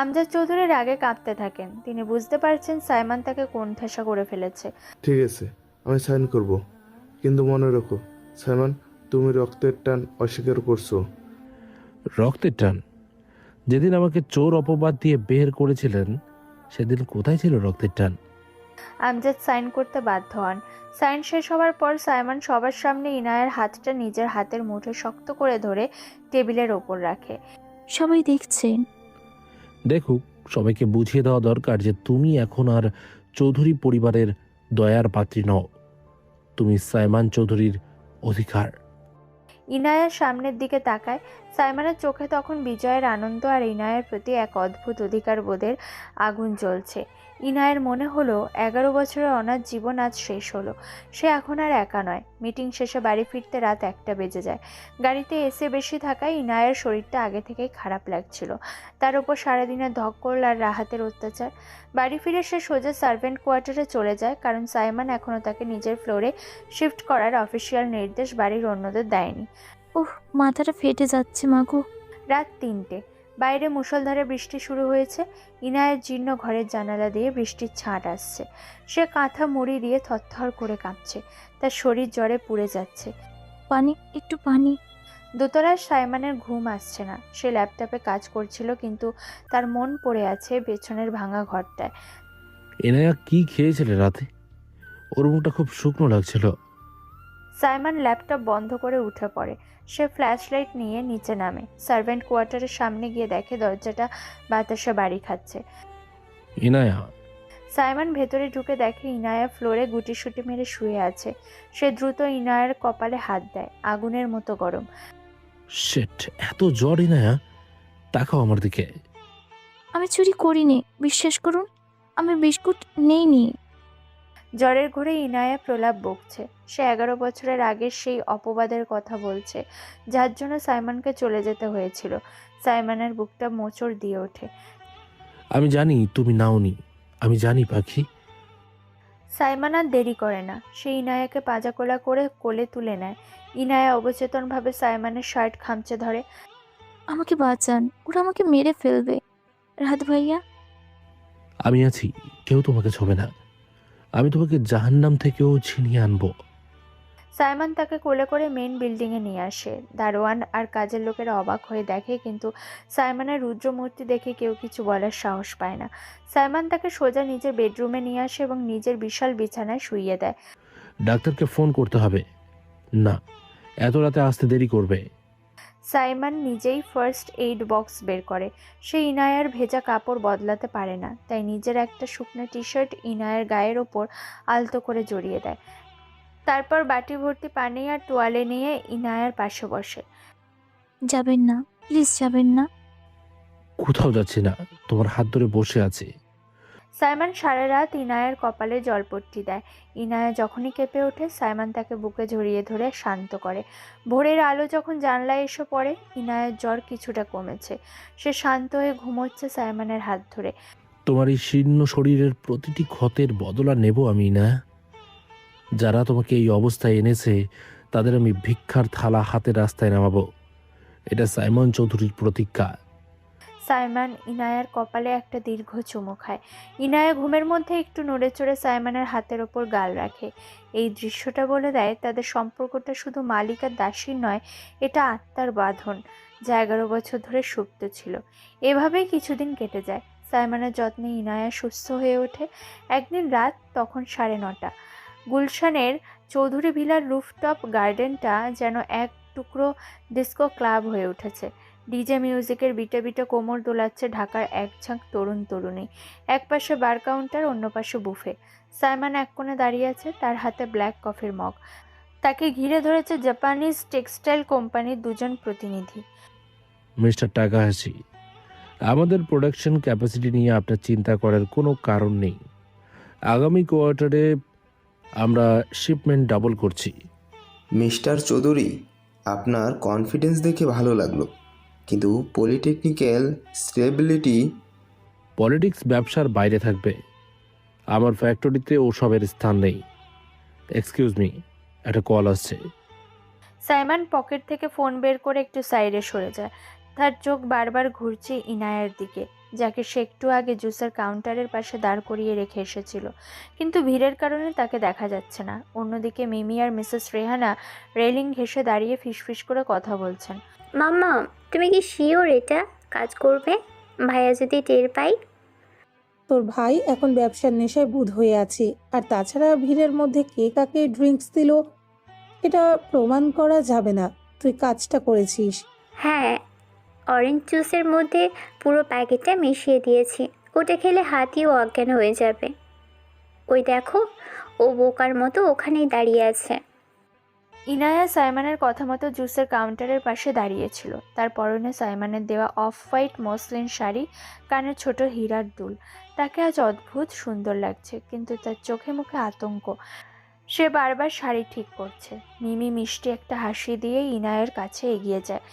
আমজাদ চৌধুরীর আগে কাঁপতে থাকেন। তিনি বুঝতে পারছেন সাইমন তাকে কোণঠাসা করে ফেলেছে। ঠিক আছে, আমি সাইন করব, কিন্তু মনে রাখো সাইমন, তুমি রক্তের টান অস্বীকার করছো। রক্তের টান? যেদিন আমাকে চোর অপবাদ দিয়ে বের করেছিলেন সেদিন কোথায় ছিল রক্তের টান? আমজাদ সাইন করতে বাধ্য হন। সাইন শেষ হওয়ার পর সাইমন সবার সামনে ইনায়ের হাতটা নিজের হাতের মুঠে শক্ত করে ধরে টেবিলের ওপর রাখে। সবাই দেখছেন। দেখুক, সবাইকে বুঝিয়ে দেওয়া দরকার যে তুমি এখন আর চৌধুরী পরিবারের দয়ার পাত্রী নও, তুমি সাইমান চৌধুরীর অধিকার। ইনায়ের সামনের দিকে তাকায়। সাইমনের চোখে তখন বিজয়ের আনন্দ আর ইনায়ের প্রতি এক অদ্ভুত অধিকার বোধের আগুন জ্বলছে। ইনায়ের মনে হলো 11 বছরের অনাথ জীবন আজ শেষ হলো। সে এখন আর একা নয়। মিটিং শেষে বাড়ি ফিরতে রাত 1টা বেজে যায়। গাড়িতে এসে বেশি থাকায় ইনায়ের শরীরটা আগে থেকেই খারাপ লাগছিল। তার উপর সারাদিনের ধকল আর রাহাতের অত্যাচার। বাড়ি ফিরে সে সোজা সার্ভেন্ট কোয়ার্টারে চলে যায়, কারণ সাইমন এখনও তাকে নিজের ফ্লোরে শিফট করার অফিসিয়াল নির্দেশ বাড়ির অন্যদের দেয়নি। মাথাটা ফেটে যাচ্ছে মাগো। রাত 3টে। বাইরে মুষলধারে বৃষ্টি শুরু হয়েছে। ইনায়ের জীর্ণ ঘরের জানালা দিয়ে বৃষ্টির ছাঁট আসছে। সে কাঁথা মুড়ি দিয়ে থরথর করে কাঁপছে। তার শরীর জ্বরে পুড়ে যাচ্ছে। পানি, একটু পানি। দোতলার সাইমনের ঘুম আসছে না। সে ল্যাপটপে কাজ করছিল, কিন্তু তার মন পড়ে আছে পেছনের ভাঙা ঘরটায়। এনায়া কি খেয়েছিলে রাতে? ওর মুখটা খুব শুকনো লাগছিল। সাইমন ল্যাপটপ বন্ধ করে উঠে পড়ে। সে ফ্ল্যাশ লাইট নিয়ে নিচে নামে। সার্ভেন্ট কোয়ার্টারের সামনে গিয়ে দেখে দরজাটা বাতাসে বাড়ি খাচ্ছে। ইনায়া, সাইমন ভেতরে ঢুকে দেখে ইনায়া ফ্লোরে গুটিসুটি মেরে শুয়ে আছে। সে দ্রুত ইনায়ার কপালে হাত দেয়। আগুনের মতো গরম। শিট, এত জ্বর ইনায়া? তাকাও আমার দিকে। আমি চুরি করিনি, বিশ্বাস করুন। আমি বিস্কুট নেইনি। জ্বরের ঘোরে ইনায়া প্রলাপ বকছে। সে 11 বছরের আগের সেই অপবাদের কথা বলছে, যার জন্য সাইমনকে চলে যেতে হয়েছিল। সাইমনের বুকটা মোচড় দিয়ে ওঠে। আমি জানি তুমি নাওনি, আমি জানি পাখি। সাইমন আর দেরি করে না। সে ইনায়াকে পাজাকোলা করে কোলে তুলে নেয়। ইনায়া অবচেতনভাবে সাইমনের শার্ট খামচে ধরে। আমাকে বাঁচান, ওরা আমাকে মেরে ফেলবে। রাহাত ভাইয়া, আমি আছি, কেউ তোমাকে ছবে না। আমি তোমাকে জাহান্নাম থেকেও ছিনিয়ে আনবো। সাইমন তাকে কোলে করে মেইন বিল্ডিংয়ে নিয়ে আসে। দারোয়ান আর কাজের লোকেরা অবাক হয়ে দেখে, কিন্তু সাইমনের রুদ্রমূর্তি দেখে কেউ কিছু বলার সাহস পায় না। সাইমন তাকে সোজা নিজের বেডরুমে নিয়ে আসে এবং নিজের বিশাল বিছানায় শুইয়ে দেয়। ডাক্তারকে ফোন করতে হবে। না, এত রাতে আসতে দেরি করবে। সাইমন নিজেই ফার্স্ট এইড বক্স বের করে। সে ইনায়ার ভেজা কাপড় বদলাতে পারে না, তাই নিজের একটা শুকনো টি শার্ট ইনায়ার গায়ের ওপর আলতো করে জড়িয়ে দেয়। তারপর বাটি ভর্তি পানি আর তোয়ালে নিয়ে ইনায়ার পাশে বসে। যাবেন না, প্লিজ যাবেন না। কোথাও যাচ্ছি না, তোমার হাত ধরে বসে আছি। সাইমন সারা রাত ইনায়ার কপালে জলপট্টি দেয়। ইনায়া যখনই কেঁপে ওঠে, সাইমন তাকে বুকে জড়িয়ে ধরে শান্ত করে। ভোরের আলো যখন জানলায় এসে পড়ে, ইনায়ার জ্বর কিছুটা কমেছে। সে শান্ত হয়ে ঘুমোচ্ছে সাইমনের হাত ধরে। তোমার এই শীর্ণ শরীরের প্রতিটি ক্ষতের বদলা নেব আমি না। যারা তোমাকে এই অবস্থায় এনেছে তাদের আমি ভিক্ষার থালা হাতে রাস্তায় নামাবো। এটা সাইমন চৌধুরীর প্রতিজ্ঞা। সাইমন ইনায়ার কপালে একটা দীর্ঘ চুমু খায়। ইনায়া ঘুমের মধ্যে একটু নড়ে চড়ে সাইমনের হাতের ওপর গাল রাখে। এই দৃশ্যটা বলে দেয় তাদের সম্পর্কটা শুধু মালিক আর দাসীর নয়, এটা আত্মার বাঁধন, যা 11 বছর ধরে সুপ্ত ছিল। এভাবেই কিছুদিন কেটে যায়। সাইমনের যত্নে ইনায়া সুস্থ হয়ে ওঠে। একদিন রাত তখন 9:30। গুলশানের চৌধুরী ভিলার রুফটপ গার্ডেনটা যেন এক টুকরো ডিস্কো ক্লাব হয়ে উঠেছে। ডিজে মিউজিকের বিটে বিটে কোমর দোলাচ্ছে ঢাকার এক ঝাঁক তরুণ তরুণী। এক পাশে বার কাউন্টার, অন্য পাশে বুফে। সাইমন এক কোণে দাঁড়িয়ে আছে, তার হাতে ব্ল্যাক কফির মগ। তাকে ঘিরে ধরেছে জাপানিজ টেক্সটাইল কোম্পানির 2জন প্রতিনিধি। মিস্টার টাকাহাশি, আমাদের প্রোডাকশন ক্যাপাসিটি নিয়ে আপনার চিন্তা করার কোনো কারণ নেই। আগামী কোয়ার্টারে আমরা শিপমেন্ট ডাবল করছি। মিস্টার চৌধুরী, আপনার কনফিডেন্স দেখে ভালো লাগলো, কিন্তু পলিটেকনিক্যাল স্টেবিলিটি। পলিটিক্স ব্যবসার বাইরে থাকবে। আমার ফ্যাক্টরিতে ওসবের স্থান নেই। এক্সকিউজ মি, একটা কল আসছে। সাইমন পকেট থেকে ফোন বের করে একটু সাইডে সরে যায়। তার চোখ বারবার ঘুরছে ইনায়ার দিকে, যাকে সে একটু আগে জুসের কাউন্টারের পাশে দাঁড় করিয়ে রেখে এসেছিল, কিন্তু ভিড়ের কারণে তাকে দেখা যাচ্ছে না। অন্যদিকে মিমি আর মিসেস রেহানা রেলিং ঘেঁষে দাঁড়িয়ে ফিসফিস করে কথা বলছেন। মাম্মা, তুমি কি শিওর এটা? কাজ করবে? ভাইয়া যদি টের পাই? তোর ভাই এখন ব্যবসার নেশায় বুঁদ হয়ে আছে। আর তাছাড়া ভিড়ের মধ্যে কে কাকে ড্রিঙ্কস দিল এটা প্রমাণ করা যাবে না। তুই কাজটা করেছিস। হ্যাঁ, অরেঞ্জ জুসের মধ্যে পুরো প্যাকেটটা মিশিয়ে দিয়েছি। ওটা খেলে হাতিও অজ্ঞান হয়ে যাবে। ওই দেখো, ও বোকার মতো ওখানেই দাঁড়িয়ে আছে। ইনায়া সাইমনের কথা মতো জুসের কাউন্টারের পাশে দাঁড়িয়েছিল। তার পরনে সাইমনের দেওয়া অফ হোয়াইট মসলিন শাড়ি, কানে ছোট হীরার দুল। তাকে আজ অদ্ভুত সুন্দর লাগছে, কিন্তু তার চোখে মুখে আতঙ্ক। সে বারবার শাড়ি ঠিক করছে। মিমি মিষ্টি একটা হাসি দিয়ে ইনায়ের কাছে এগিয়ে যায়।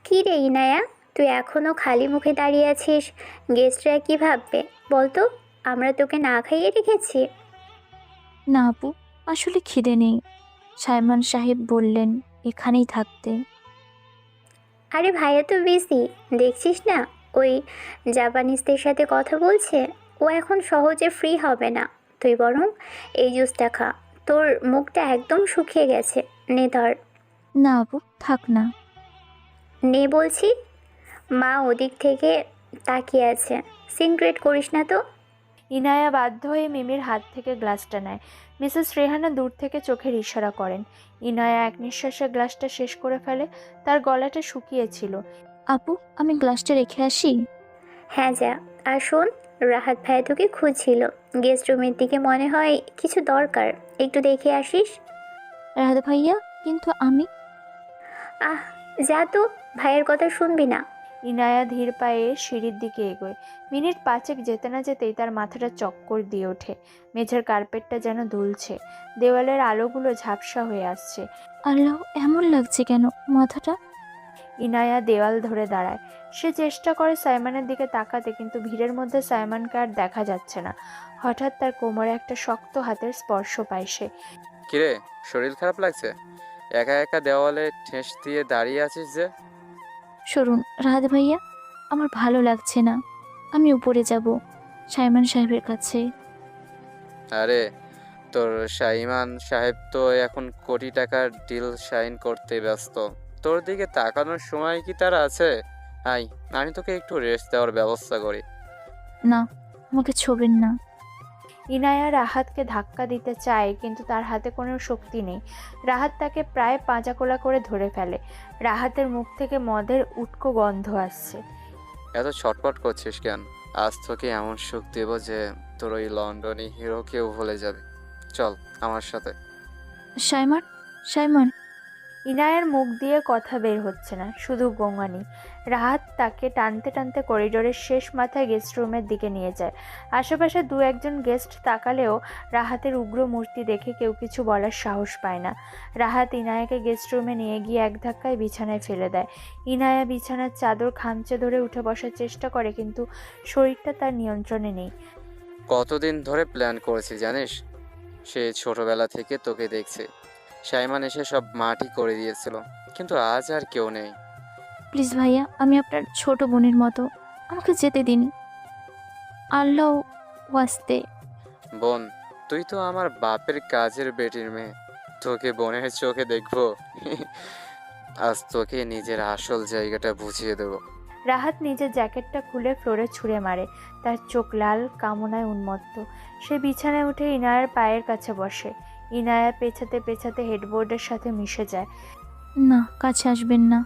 কী রে ইনায়া, তুই এখনও খালি মুখে দাঁড়িয়ে আছিস? গেস্টরা কী ভাববে বলতো? আমরা তোকে না খাইয়ে রেখেছি। না আপু, আসলে খিদে নেই। সাইমন সাহেব বললেন এখানেই থাকতে। আরে ভাইয়া তো বিজি, দেখছিস না? ওই জাপানিজদের সাথে কথা বলছে। ও এখন সহজে ফ্রি হবে না। তুই বরং এই জুসটা খা, তোর মুখটা একদম শুকিয়ে গেছে। নে ধর। না আপু, থাক না। নে বলছি। মা ওদিক থেকে তাকিয়ে আছে। সিনক্রেট করিস না তো। ইনায়া বাধ্য হয়ে মিমির হাত থেকে গ্লাসটা নেয়। মিসেস রেহানা দূর থেকে চোখের ইশারা করেন। ইনায়া এক নিঃশ্বাসে গ্লাসটা শেষ করে ফেলে। তার গলাটা শুকিয়েছিল। আপু, আমি গ্লাসটা রেখে আসি। হ্যাঁ যা। আর শোন, রাহাত ভাইয়া তোকে খুঁজছিল। গেস্ট রুমের দিকে মনে হয় কিছু দরকার, একটু দেখে আসিস। রাহাত ভাইয়া, কিন্তু আমি। আহ, যা তো, ভাইয়ের কথা শুনবি না। ইনায়া ধীর পায়ে সিঁড়ির দিকে এগোয়। মিনিট 5 যেতে না যেতেই তার মাথাটা চক্কর দিয়ে ওঠে। মেঝের কার্পেটটা যেন দুলছে। দেওয়ালের আলোগুলো ঝাপসা হয়ে আসছে। আল্লাহ, এমন লাগছে কেন মাথাটা? ইনায়া দেওয়াল ধরে দাঁড়ায়। সে চেষ্টা করে সাইমনের দিকে তাকাতে, কিন্তু ভিড়ের মধ্যে সাইমনকে আর দেখা যাচ্ছে না। হঠাৎ তার কোমরে একটা শক্ত হাতের স্পর্শ পায় সে। কিরে, শরীর খারাপ লাগছে? একা একা দেওয়ালে ঠেস দিয়ে দাঁড়িয়ে আছিস যে? সরুন রাহাত ভাইয়া, আমার ভালো লাগছে না। আমি উপরে যাব, সাইমন সাহেবের কাছে। আরে, তোর শাইমান সাহেব তো এখন কোটি টাকার ডিল সাইন করতে ব্যস্ত। তোর দিকে তাকানোর সময় কি তার আছে? আই, আমি তোকে একটু রেস্ট দেওয়ার ব্যবস্থা করি। না, আমাকে ছোবেন না। ইনায়া রাহাতকে ধাক্কা দিতে চায়, কিন্তু তার হাতে কোনো শক্তি নেই। রাহাত তাকে প্রায় পাঁজাকোলা করে ধরে ফেলে। রাহাতের মুখ থেকে মদের উটকো গন্ধ আসছে। এত ছটপট করছিস কেন? আজ তোকে এমন সুখ দেব যে তোর ওই লন্ডনী হিরোকেও ভুলে যাবে। চল আমার সাথে। Simon, Simon. ইনায়ার মুখ দিয়ে কথা বের হচ্ছে না, শুধু গোঙানি। রাহাত তাকে টানতে টানতে করিডোরের শেষ মাথায় গেস্ট রুমের দিকে নিয়ে যায়। আশেপাশে 2-1 গেস্ট তাকালেও রাহাতের উগ্র মূর্তি দেখে কেউ কিছু বলার সাহস পায় না। রাহাত ইনায়াকে গেস্ট রুমে নিয়ে গিয়ে এক ধাক্কায় বিছানায় ফেলে দেয়। ইনায়া বিছানার চাদর খামচে ধরে উঠে বসার চেষ্টা করে, কিন্তু শরীরটা তার নিয়ন্ত্রণে নেই। কতদিন ধরে প্ল্যান করেছি জানিস? সে ছোটবেলা থেকে তোকে দেখছে। সাইমান এসে সব মাটি করে দিয়েছিল, কিন্তু আজ আর কেউ নেই। প্লিজ ভাইয়া, আমি আপনার ছোট বোনের মতো, আমাকে যেতে দিন। আল্লাহ ওয়াস্তে। বোন? তুই তো আমার বাপের কাজের বেটির মেয়ে, তোকে বোনের চোখে দেখবো? আজ তোকে নিজের আসল জায়গাটা বুঝিয়ে দেবো। রাহাত নিজের জ্যাকেটটা খুলে ফ্লোরে ছুঁড়ে মারে। তার চোখ লাল, কামনায় উন্মত্ত। সে বিছানায় উঠে ইনায়ার পায়ের কাছে বসে। ইনায়া পেছাতে পেছাতে হেডবোর্ডের সাথে মিশে যায়। না, কাছে আসবেন না।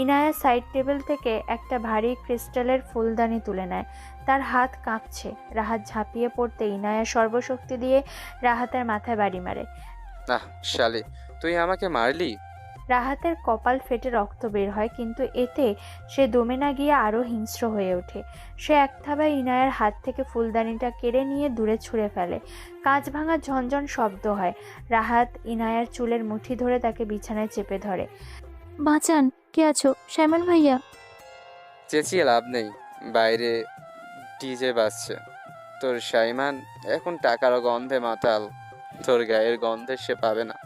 ইনায়া সাইড টেবিল থেকে একটা ভারী ক্রিস্টালের ফুলদানি তুলে নেয়। তার হাত কাঁপছে। রাহাত ঝাঁপিয়ে পড়তে ইনায়া সর্বশক্তি দিয়ে রাহাতের মাথায় বাড়ি মারে। না শালি, তুই আমাকে মারলি? রাহাতের কপাল ফেটে রক্ত বের হয়, কিন্তু এতে সে দমে না গিয়ে আরও হিংস্র হয়ে ওঠে। সে এক থাবায় ইনায়ার হাত থেকে ফুলদানিটা কেড়ে নিয়ে দূরে ছুঁড়ে ফেলে। কাঁচ ভাঙা ঝনঝন শব্দ হয়। রাহাত ইনায়ার চুলের মুঠি ধরে তাকে বিছানায় চেপে ধরে। বাঁচান, কে আছো? সাইমন ভাইয়া। চেঁচিয়ে লাভ নেই, বাইরে ডিজে বাজছে। তোর সাইমান এখন টাকার গন্ধে মাতাল, তোর গায়ের গন্ধে সে পাবে না।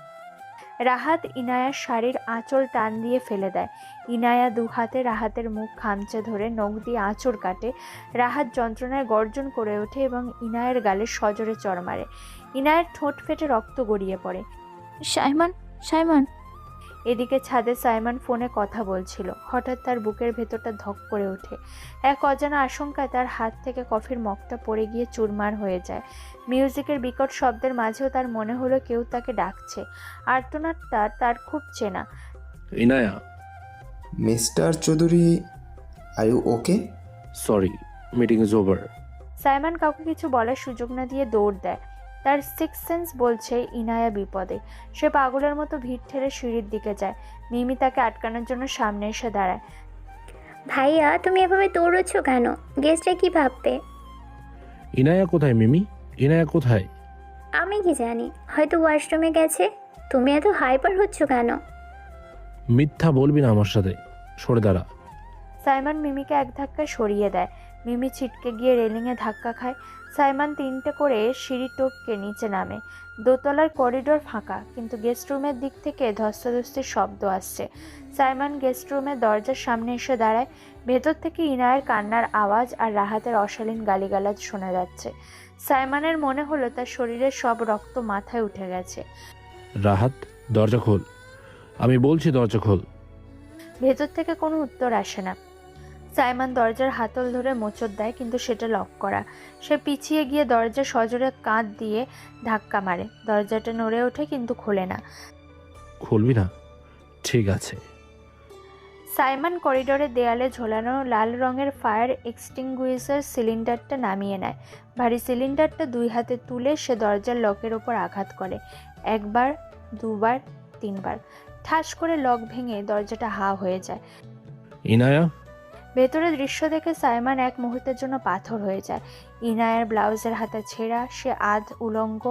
রাহাত ইনায়ার শাড়ির আঁচল টান দিয়ে ফেলে দেয়। ইনায়া 2 হাতে রাহাতের মুখ খামচে ধরে নখ দিয়ে আঁচড় কাটে। রাহাত যন্ত্রণায় গর্জন করে ওঠে এবং ইনায়ের গালে সজোরে চড় মারে। ইনায়ের ঠোঁট ফেটে রক্ত গড়িয়ে পড়ে। Simon, Simon. এদিকে ছাদে সাইমন ফোনে কথা বলছিল। হঠাৎ তার বুকের ভেতরটা ধক করে ওঠে। এক অজানা আশঙ্কায় তার হাত থেকে কফির মগটা পড়ে গিয়ে চুরমার হয়ে যায়। মিউজিকের বিকট শব্দের মাঝেও তার মনে হলো কেউ তাকে ডাকছে। আর্তনাদটা তার খুব চেনা। Inaya, mister Chowdhury, are you okay? Sorry, meeting is over. Simon কাউকে কিছু বলার সুযোগ না দিয়ে দৌড় দেয়। তার সিক্স সেন্স বলছে ইনায়া বিপদে। সে পাগলের মতো ভিড় ঠেলে সিঁড়ির দিকে যায়। মিমি তাকে আটকানোর জন্য সামনে এসে দাঁড়ায়। ভাইয়া তুমি এভাবে দৌড়চ্ছ কেন? গেস্টরা কি ভাববে? ইনায়া কোথায় মিমি? ইনায়া কোথায়? আমি কি জানি, হয়তো ওয়াশরুমে গেছে। তুমি এত হাইপার হচ্ছ কেন? মিথ্যা বলবি না আমার সাথে, সরে দাঁড়া। সাইমন মিমিকে এক ধাক্কায় সরিয়ে দেয়। মিমি ছিটকে গিয়ে রেলিংয়ে ধাক্কা খায়। সাইমন 3টে করে সিঁড়ি টপকে নিচে নামে। দোতলার করিডোর ফাঁকা, কিন্তু গেস্ট রুমের দিক থেকে ধস্তাধস্তির শব্দ আসছে। সাইমন গেস্ট রুমের দরজার সামনে এসে দাঁড়ায়। ভেতর থেকে ইনায়ের কান্নার আওয়াজ আর রাহাতের অশালীন গালিগালাজ শোনা যাচ্ছে। সাইমনের মনে হলো তার শরীরের সব রক্ত মাথায় উঠে গেছে। রাহাত, দরজা খোল, আমি বলছি দরজা খোল। ভেতর থেকে কোনো উত্তর আসে না। সাইমন দরজার হাতল ধরে মোচড় দেয়, কিন্তু সেটা লক করা। সে পিছিয়ে গিয়ে দরজা সজোরে কাঁধ দিয়ে ধাক্কা মারে। দরজাটা নড়ে ওঠে, কিন্তু খোলে না। খুলবি না? ঠিক আছে। সাইমন করিডোরের দেয়ালে ঝোলানো লাল রঙের ফায়ার এক্সটিংগুইশার সিলিন্ডারটা নামিয়ে নেয়। ভারী সিলিন্ডারটা 2 হাতে তুলে সে দরজার লকের ওপর আঘাত করে। 1 বার, 2 বার, 3 বার। ঠাস করে লক ভেঙে দরজাটা হা হয়ে যায়। ইনায়া, ভেতরে দৃশ্য দেখে সাইমন এক মুহূর্তের জন্য পাথর হয়ে যায়। ইনায়ার ব্লাউজের হাতা ছেঁড়া, সে আধ উলঙ্গ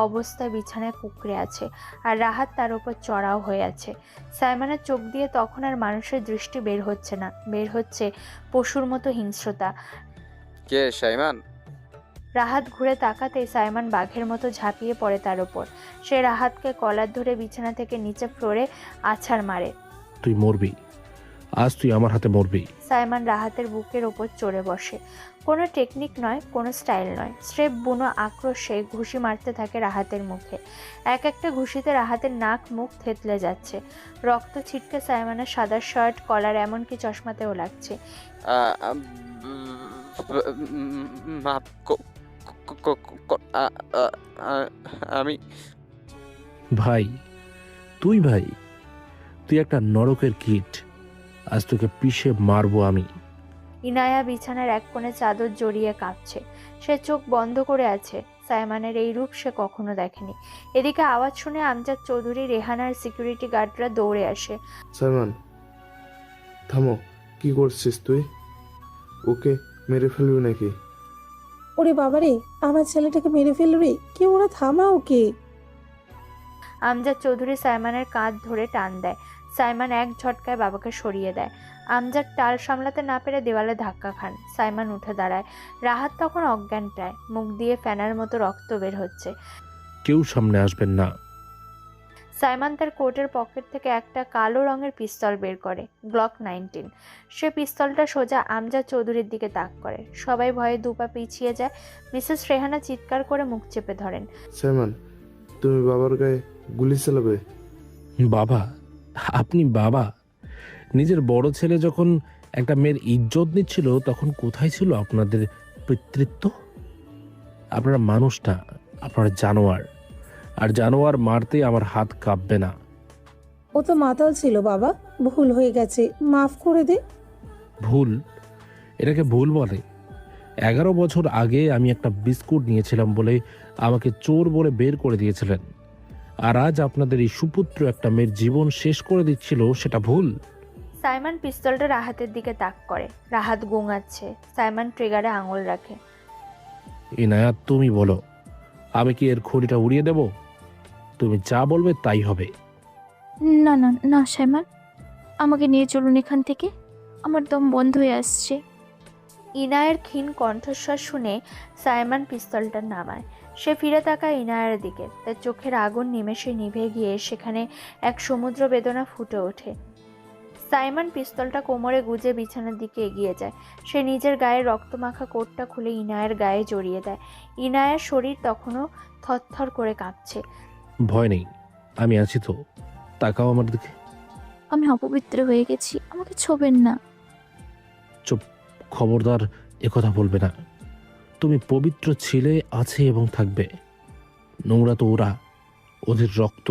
অবস্থায় বিছানায় কুঁকড়ে আছে, আর রাহাত তার উপর চড়াও হয়ে আছে। সাইমনের চোখ দিয়ে তখন আর মানুষের দৃষ্টি বের হচ্ছে না, বের হচ্ছে পশুর মতো হিংস্রতা। কে সাইমান? রাহাত ঘুরে তাকাতেই সাইমন বাঘের মতো ঝাঁপিয়ে পড়ে তার উপর। সে রাহাতকে কলার ধরে বিছানা থেকে নিচে ফ্লোরে আছাড় মারে। তুই মরবি, আজ তুই আমার হাতে মরবি। সাইমন রাহাতের বুকের ওপর চড়ে বসে। কোনো টেকনিক নয়, কোনো স্টাইল নয়, স্রেফ বুনো আক্রোশে ঘুষি মারতে থাকে রাহাতের মুখে। এক একটা ঘুষিতে রাহাতের নাক মুখ থেতলে যাচ্ছে। রক্ত ছিটকে সাইমনের সাদা শার্ট, কলার, এমনকি চশমাতেও লাগছে। মাপ আমি ভাই, তুই একটা নরকের কীট। আজ তোকে পিষে মারবো আমি। ইনায়া বিছানার এক কোণে চাদর জড়িয়ে কাঁপছে। সে চোখ বন্ধ করে আছে। সাইমনের এই রূপ সে কখনো দেখেনি। এদিকে আওয়াজ শুনে আমজাদ চৌধুরী, রেহানার সিকিউরিটি গার্ডরা দৌড়ে আসে। সাইমন, থামো, কি করছিস তুই? ওকে মেরে ফেলবি নাকি? ওরে বাবারে, আমার ছেলেটাকে মেরে ফেলবে কে? ওরা থামা ওকে। আমজাদ চৌধুরী সাইমনের কাঁধ ধরে টান দেয়। সাইমন এক ঝটকায় বাবাকে সরিয়ে দেয়। আমজাদ টাল সামলাতে না পেরে দেওয়ালে ধাক্কা খান। সাইমন উঠে দাঁড়ায়। রাহাত তখন অজ্ঞান প্রায়, মুখ দিয়ে ফেনার মতো রক্ত বের হচ্ছে। কেউ সামনে আসবেন না। সাইমন তার কোটের পকেট থেকে একটা কালো রঙের পিস্তল বের করে, গ্লক 19। সে পিস্তলটা সোজা আমজাদ চৌধুরীর দিকে তাক করে। সবাই ভয়ে দুপা পিছিয়ে যায়। মিসেস রেহানা চিৎকার করে মুখ চেপে ধরেন। সাইমন, তুমি বাবার গায়ে গুলি চালাবে? বাবা? আপনি বাবা? নিজের বড় ছেলে যখন একটা মেয়ের ইজ্জত নিচ্ছিল, তখন কোথায় ছিল আপনাদের পিতৃত্ব? আপনারা মানুষ না, আপনারা জানোয়ার। আর জানোয়ার মারতে আমার হাত কাঁপবে না। ও তো মাতাল ছিল বাবা, ভুল হয়ে গেছে, মাফ করে দে। ভুল? এটাকে ভুল বলে? 11 বছর আগে আমি একটা বিস্কুট নিয়েছিলাম বলে আমাকে চোর বলে বের করে দিয়েছিলেন, আর আজ আপনাদের এই সুপুত্র একটা মেয়ের জীবন শেষ করে দিচ্ছিল, সেটা ভুল? সাইমন পিস্তলটা রাহাতের দিকে তাক করে। রাহাত গোঙাচ্ছে। সাইমন ট্রিগারে আঙুল রাখে। ইনায়াত, তুমি বলো, আমি কি এর খড়িটা উড়িয়ে দেব? তুমি যা বলবে তাই হবে। না না না সাইমন, আমাকে নিয়ে চলুন এখান থেকে, আমার দম বন্ধ হয়ে আসছে। ইনায়ের ক্ষীণ কণ্ঠস্বর শুনে সাইমন পিস্তলটা নামায়। সে ফিরে তাকায় ইনায়ের দিকে। তার চোখের আগুন নিমেষে নিভে গিয়ে সেখানে এক সমুদ্র বেদনা ফুটে ওঠে। সাইমন পিস্তলটা কোমরে গুজে বিছানার দিকে এগিয়ে যায়। সে নিজের গায়ের রক্তমাখা কোটটা খুলে ইনায়ের গায়ে জড়িয়ে দেয়। ইনায়ের শরীর তখনও থরথর করে কাঁপছে। ভয় নেই, আমি আছি তো, তাকাও আমার দিকে। আমি অপবিত্র হয়ে গেছি, আমাকে ছোবেন না। চুপ, খবরদার একথা বলবে না। তুমি পবিত্র ছিলে, আছে এবং থাকবে। নোংরা তো ওরা, ওদের রক্ত।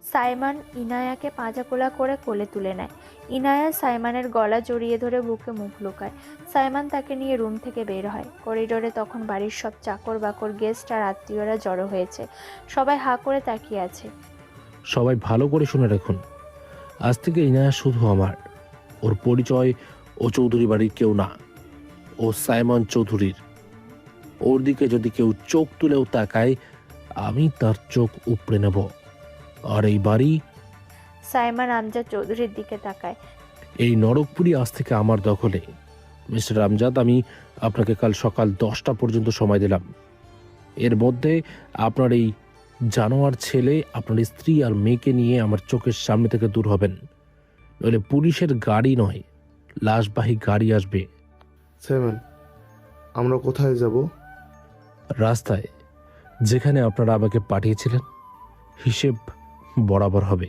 সাইমন ইনায়াকে পাঁজাকোলা করে কোলে তুলে নেয়। ইনায়া সাইমনের গলা জড়িয়ে ধরে বুকে মুখ লুকায়। সাইমন তাকে নিয়ে রুম থেকে বের হয়। করিডোরে তখন বাড়ির সব চাকর বাকর, গেস্ট আর আত্মীয়রা জড়ো হয়েছে। সবাই হাঁ করে তাকিয়ে আছে। সবাই ভালো করে শুনে রাখুন, আজ থেকে ইনায়া শুধু আমার। ওর পরিচয় ও চৌধুরী বাড়ির কেউ না, ও সাইমন চৌধুরীর। ওর দিকে যদি কেউ চোখ তুলেও তাকায়, আমি তার চোখ উপড়ে নেব। আর এই বাড়ি, সাইমন আমজাদ চৌধুরীর দিকে তাকায়। এই নরকপুরি আজ থেকে আমার দখলে। মিস্টার আমজাদ, আমি আপনাকে কাল সকাল 10টা পর্যন্ত সময় দিলাম। এর মধ্যে আপনার এই জানোয়ার ছেলে আপনার স্ত্রী আর মেয়েকে নিয়ে আমার চোখের সামনে থেকে দূর হবেন, নইলে পুলিশের গাড়ি নয়, লাশবাহী গাড়ি আসবে। সাইমন, আমরা কোথায় যাব? রাস্তায়, যেখানে আপনারা আমাকে পাঠিয়েছিলেন। হিসেব বরাবর হবে।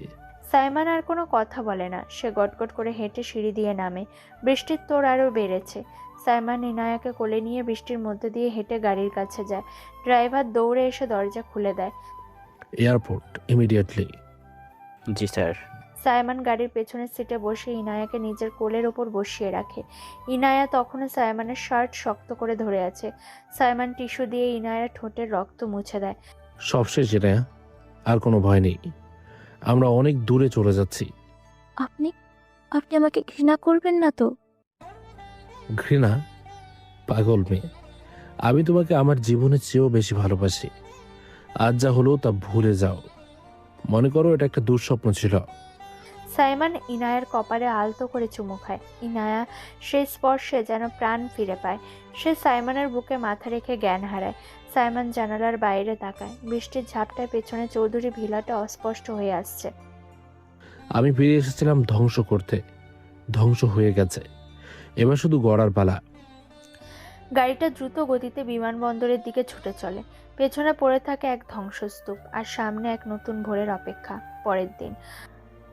সাইমন আর কোনো কথা বলে না। সে গটগট করে হেঁটে সিঁড়ি দিয়ে নামে। বৃষ্টির তোড় আরও বেড়েছে। সাইমন ইনায়াকে কোলে নিয়ে বৃষ্টির মধ্যে দিয়ে হেঁটে গাড়ির কাছে যায়। ড্রাইভার দৌড়ে এসে দরজা খুলে দেয়। Airport immediately. জি স্যার। সাইমন গাড়ির পেছনের সিটে বসে ইনায়াকে নিজের কোলের ওপর বসিয়ে রাখে। ইনায়া তখনও সাইমনের শার্ট শক্ত করে ধরে আছে। সাইমন টিস্যু দিয়ে ইনায়ার ঠোঁটের রক্ত মুছে দেয়। সবশেষ এটা, আর কোনো ভয় নেই। আমরা অনেক দূরে চলে যাচ্ছি। আপনি আপনি আমাকে ঘৃণা করবেন না তো? ঘৃণা? পাগল মেয়ে, আমি তোমাকে আমার জীবনের চেয়েও বেশি ভালোবাসি। আজ যা হলো তা ভুলে যাও। মনে করো এটা একটা দুঃস্বপ্ন ছিল। সাইমন ইনায়ার কপালে আলতো করে চুমু খায়। ইনায়া সেই স্পর্শে যেন প্রাণ ফিরে পায়। সে সাইমনের বুকে মাথা রেখে জ্ঞান হারায়। সাইমন জানালার বাইরে তাকায়। বৃষ্টির ঝাপটায় পেছনে চৌধুরী ভিলাটা অস্পষ্ট হয়ে আসছে। আমি ফিরে এসেছিলাম ধ্বংস করতে, ধ্বংস হয়ে গেছে। এবার শুধু গড়ার পালা। গাড়িটা দ্রুত গতিতে বিমানবন্দরের দিকে ছুটে চলে। পেছনে পড়ে থাকে এক ধ্বংসস্তূপ, আর সামনে এক নতুন ভোরের অপেক্ষা। পরের দিন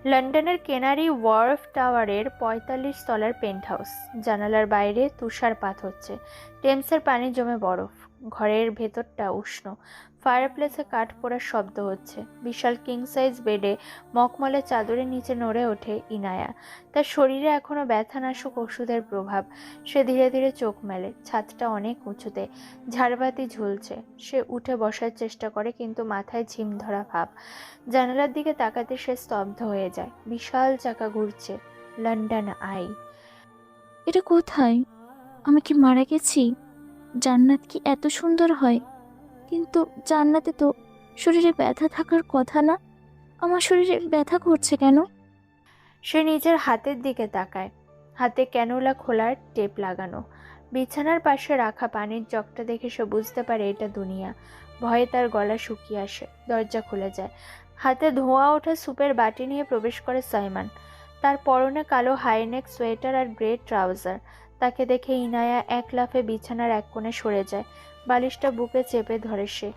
লন্ডনের কেনারি ওয়ার্ফ টাওয়ারের 45 তলার পেন্ট হাউস। জানালার বাইরে তুষারপাত হচ্ছে। টেমসের পানি জমে বরফ। ঘরের ভেতরটা উষ্ণ। ফায়ারপ্লেসে কাঠ পোড়ার শব্দ হচ্ছে। বিশাল কিং সাইজ বেডে মখমলের চাদরের নিচে নড়ে ওঠে ইনায়া। তার শরীরে এখনো ব্যথানাশক ওষুধের প্রভাব। সে ধীরে ধীরে চোখ মেলে। ছাদটা অনেক উঁচুতে, ঝাড়বাতি ঝুলছে। সে উঠে বসার চেষ্টা করে, কিন্তু মাথায় ঝিম ধরা ভাব। জানালার দিকে তাকাতে সে স্তব্ধ হয়ে যায়। বিশাল চাকা ঘুরছে। London I. এটা কোথায়? আমি কি মারা গেছি? জান্নাত কি এত সুন্দর হয়? কিন্তু জান্নাতে তো শরীরে ব্যথা থাকার কথা না। আমার শরীরে ব্যথা করছে কেন? সে নিজের হাতের দিকে তাকায়। হাতে ক্যানুলা খোলার টেপ লাগানো। বিছানার পাশে রাখা পানির জগটা দেখে সে বুঝতে পারে এটা দুনিয়া। ভয়ে তার গলা শুকিয়ে আসে। দরজা খুলে যায়। হাতে ধোঁয়া ওঠা স্যুপের বাটি নিয়ে প্রবেশ করে সাইমন। তার পরনে কালো হাইনেক সোয়েটার আর গ্রে ট্রাউজার। তাকে দেখে ইনায়া এক লাফে বিছানার এক কোণে সরে যায়। বালিশটা বুকে চেপে ধরে সে।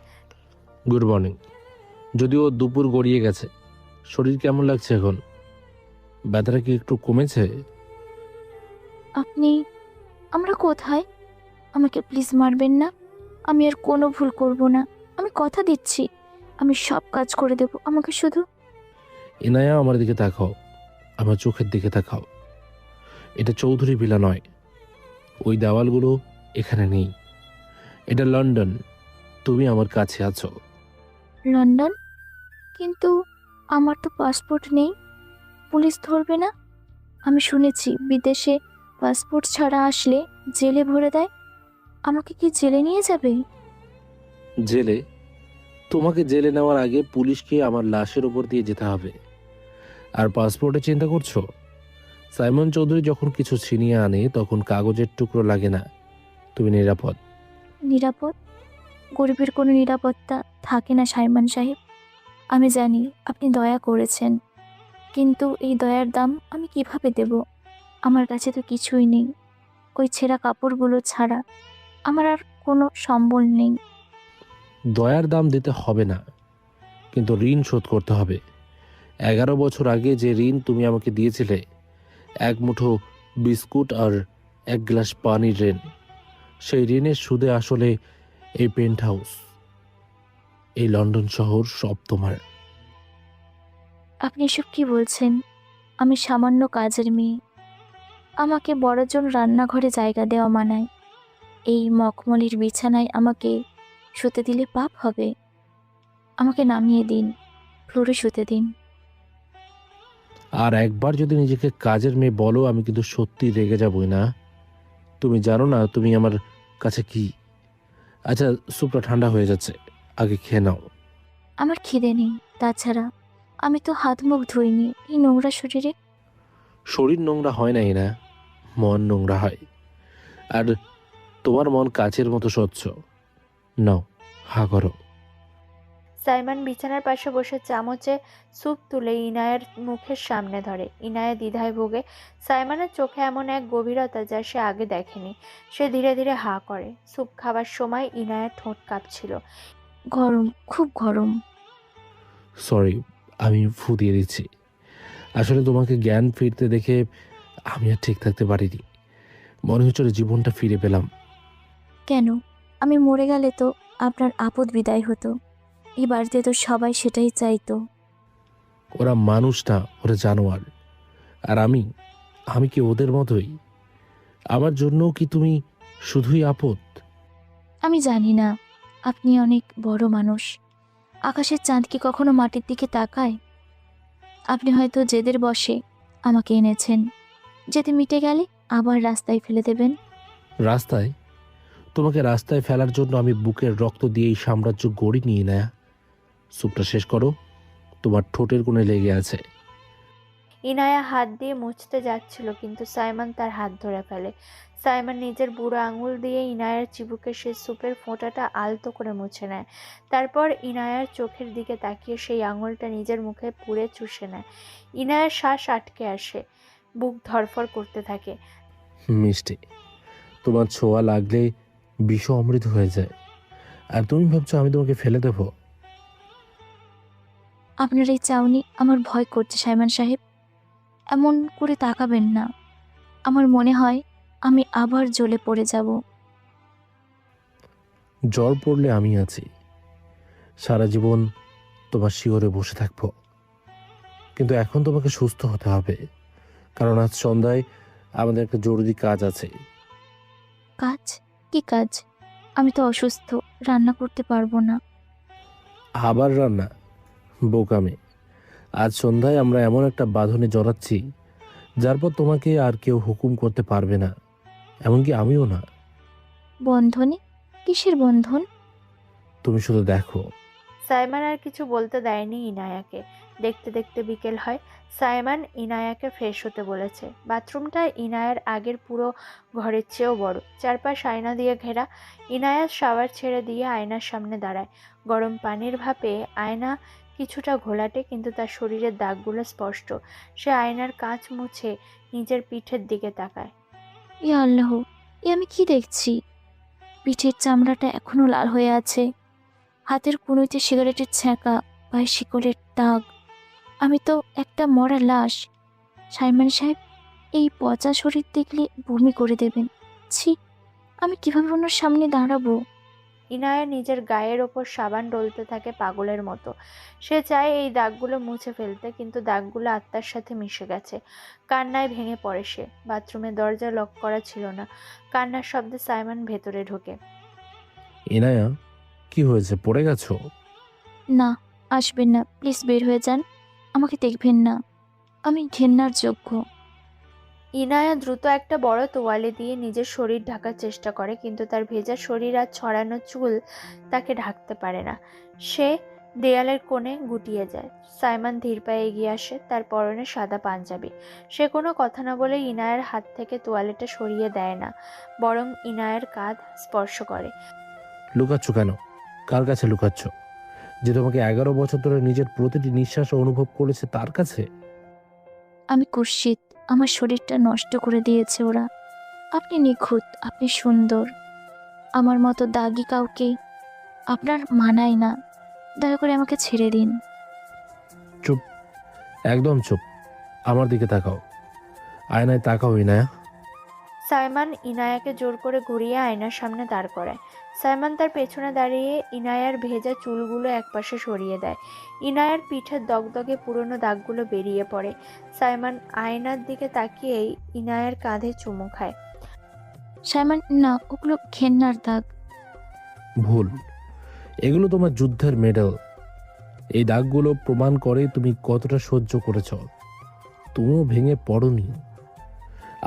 Good morning. যদিও দুপুর গড়িয়ে গেছে, শরীর কেমন লাগছে এখন? ব্যথাটা কি একটু কমেছে? আপনি, আমরা কোথায়? আমাকে প্লিজ মারবেন না। আমি আর কোনো ভুল করব না। আমি কথা দিচ্ছি, আমি সব কাজ করে দেব। আমাকে শুধু। ইনায়া, আমার দিকে তাকাও, আমার চোখের দিকে তাকাও। এটা চৌধুরী ভিলা নয়। ওই দেওয়ালগুলো এখানে নেই। এটা লন্ডন। তুমি আমার কাছে আছো। লন্ডন? কিন্তু আমার তো পাসপোর্ট নেই। পুলিশ ধরবে না? আমি শুনেছি বিদেশে পাসপোর্ট ছাড়া আসলে জেলে ভরে দেয়। আমাকে কি জেলে নিয়ে যাবে? জেলে? তোমাকে জেলে নেওয়ার আগে পুলিশকে আমার লাশের উপর দিয়ে যেতে হবে। আর পাসপোর্টে চিন্তা করছো? সাইমন চৌধুরী যখন কিছু ছিনিয়ে আনে তখন কাগজের টুকরো লাগে না। তুমি নিরাপদ। নিরাপদ? গরিবের কোনো নিরাপত্তা থাকে না সাইমন সাহেব। আমি জানি আপনি দয়া করেছেন, কিন্তু এই দয়ার দাম আমি কিভাবে দেব? আমার কাছে তো কিছুই নেই। ওই ছেঁড়া কাপড়গুলো ছাড়া আমার আর কোনো সম্বল নেই। দয়ার দাম দিতে হবে না, কিন্তু ঋণ শোধ করতে হবে। 11 বছর আগে যে ঋণ তুমি আমাকে দিয়েছিলে, এক মুঠো বিস্কুট আর এক গ্লাস পানির ঋণ, সেই ঋণের সুদে আসলে এই পেন্ট হাউস, এই লন্ডন শহর সব তোমার। আপনি এসব কি বলছেন? আমি সামান্য কাজের মেয়ে। আমাকে বড়জন রান্নাঘরে জায়গা দেওয়া মানায়। এই মখমলির বিছানায় আমাকে শুতে দিলে পাপ হবে। আমাকে নামিয়ে দিন, ফ্লোরে শুতে দিন। আর একবার যদি নিজেকে কাজের মেয়ে বলো, আমি কিন্তু সত্যি রেগে যাবই না। তুমি জানো না তুমি আমার কাছে কি। আচ্ছা, স্যুপটা ঠান্ডা হয়ে যাচ্ছে, আগে খেয়ে নাও। আমার খিদে নেই। তাছাড়া আমি তো হাত মুখ ধুইনি এই নোংরা শরীরে। শরীর নোংরা হয় নাই না, মন নোংরা হয়। আর তোমার মন কাচের মতো স্বচ্ছ। নাও, হা করো। সাইমন বিছানার পাশে বসে চামচে স্যুপ তুলে ইনায়ের মুখের সামনে ধরে। ইনায়া দ্বিধায় ভোগে। সাইমনের চোখে এমন এক গভীরতা যা সে আগে দেখেনি। সে ধীরে ধীরে হা করে। স্যুপ খাবার সময় ইনায়ার ঠোঁট কাঁপছিল। গরম, খুব গরম। সরি, আমি ফু দিয়ে দিচ্ছি। আসলে তোমাকে জ্ঞান ফিরতে দেখে আমি আর ঠিক থাকতে পারিনি। মনে হচ্ছিল জীবনটা ফিরে পেলাম। কেন? আমি মরে গেলে তো আপনার আপদ বিদায় হতো। এই বাড়িতে তো সবাই সেটাই চাইতো। ওরা মানুষ না, ওরা জানোয়ার। আর আমি কি ওদের মতোই? আমার জন্য কি তুমি শুধুই আপদ? আমি জানি না, আপনি অনেক বড় মানুষ। আকাশের চাঁদ কি কখনো মাটির দিকে তাকায়? আপনি হয়তো জেদের বশে আমাকে এনেছেন। যেতে মিটে গেলে আবার রাস্তায় ফেলে দেবেন। রাস্তায়? তোমাকে রাস্তায় ফেলার জন্য আমি বুকের রক্ত দিয়ে এই সাম্রাজ্য গড়ি নিই না। স্যুপটা শেষ করো, তোমার ঠোঁটের কোণে লেগে আছে। ইনায়া হাত দিয়ে মুছতে যাচ্ছিল, কিন্তু সাইমন তার হাত ধরে ফেলে। সাইমন নিজের বুড়ো আঙুল দিয়ে ইনায়ার চিবুকে সেই স্যুপের ফোঁটাটা আলতো করে মুছে নেয়। তারপর ইনায়ার চোখের দিকে তাকিয়ে সেই আঙুলটা নিজের মুখে পুরে চুষে নেয়। ইনায়ার শ্বাস আটকে আসে, বুক ধড়ফড় করতে থাকে। মিষ্টি, তোমার ছোঁয়া লাগলে বিষ অমৃত হয়ে যায়। আর তুমি ভাবছো আমি তোমাকে ফেলে দেবো? আপনার এই চাউনি আমার ভয় করছে সাইমন সাহেব। এমন করে তাকাবেন না। আমার মনে হয় আমি আবার জ্বলে পড়ে যাব। জ্বর পড়লে আমি আছি। সারা জীবন তোমার শিওরে বসে থাকবো। কিন্তু এখন তোমাকে সুস্থ হতে হবে, কারণ আজ সন্ধ্যায় আমাদের একটা জরুরি কাজ আছে। কাজ? কি কাজ? আমি তো অসুস্থ, রান্না করতে পারবো না। আবার রান্না? বোকামে। আজ সন্ধ্যায় আমরা এমন একটা বাঁধনে জড়াচ্ছি যার পর তোমাকে আর কেউ হুকুম করতে পারবে না, এমনকি আমিও না। বন্ধনে? কিসের বন্ধন? তুমি শুধু দেখো। সাইমন আর কিছু বলতে দেয়নি ইনায়াকে। দেখতে দেখতে বিকেল হয়। সাইমন ইনায়াকে ফ্রেশ হতে বলেছে। বাথরুমটা ইনায়ার আগের পুরো ঘরের চেয়েও বড়। চারপাশ আয়না দিয়ে ঘেরা। ইনায়া শাওয়ার ছেড়ে দিয়ে আয়নার সামনে দাঁড়ায়। গরম পানির ভাপে আয়না কিছুটা ঘোলাটে, কিন্তু তার শরীরের দাগগুলো স্পষ্ট। সে আয়নার কাঁচ মুছে নিজের পিঠের দিকে তাকায়। ইয়া আল্লাহ, এ আমি কি দেখছি? পিঠের চামড়াটা এখনো লাল হয়ে আছে। হাতের কনুইতে সিগারেটের ছ্যাঁকা, পায়ে শিকলের দাগ। আমি তো একটা মরা লাশ। সাইমন সাহেব, এই পচা শরীর দেখলে বমি করে দেবেন। ছি, আমি কিভাবে ওনার সামনে দাঁড়াবো? ইনায়া নিজের গায়ের ওপর সাবান ডলতে থাকে পাগলের মতো। সে চায় এই দাগগুলো মুছে ফেলতে, কিন্তু দাগগুলো আত্মার সাথে মিশে গেছে। কান্নায় ভেঙে পড়ে সে। বাথরুমের দরজা লক করা ছিল না। কান্নার শব্দে সাইমন ভেতরে ঢোকে। ইনায়া, কি হয়েছে? পড়ে গেছো? না, আসবেন না, প্লিজ বের হয়ে যান। আমাকে দেখবেন না, আমি ঘেন্নার যোগ্য। ইনায়া দ্রুত একটা বড় তোয়ালে দিয়ে নিজের শরীর ঢাকার চেষ্টা করে, কিন্তু তার ভেজা শরীর আর ছড়ানো চুল তাকে ঢাকতে পারে না। সে দেয়ালের কোণে গুটিয়ে যায়। সাইমন ধীর পায়ে এগিয়ে আসে, তার পরনে সাদা পাঞ্জাবি। সে কোনো কথা না বলে ইনায়ার হাত থেকে তোয়ালেটা সরিয়ে দেয় না, বরং ইনায়ার কাঁধ স্পর্শ করে। লুকাচ্ছ কেন? কার কাছে লুকাচ্ছ? যে তোমাকে 11 বছর ধরে নিজের প্রতিটি নিঃশ্বাস অনুভব করেছে তার কাছে? আমি কুৎসিত, আমার শরীরটা নষ্ট করে দিয়েছে ওরা। আপনি নিখুঁত, আপনি সুন্দর। আমার মতো দাগি কাউকে আপনার মানায় না। দয়া করে আমাকে ছেড়ে দিন। চুপ, একদম চুপ। আমার দিকে তাকাও। আয়নায় তাকাও ইনায়া। সাইমান ইনায়াকে জোর করে ঘুরিয়ে আয়নার সামনে দাঁড় করায়। সাইমান তার পেছনে দাঁড়িয়ে ইনায়ার ভেজা চুলগুলো একপাশে সরিয়ে দেয়। ইনায়ার পিঠের দগদগে পুরনো দাগগুলো বেরিয়ে পড়ে। সাইমান আয়নার দিকে তাকিয়েই ইনায়ার কাঁধে চুমু খায়। সাইমন, না, ওগুলো ঘেন্নার দাগ। ভুল। এগুলো তোমার যুদ্ধের মেডেল। এই দাগগুলো প্রমাণ করে তুমি কতটা সহ্য করেছ। তুমিও ভেঙে পড়নি।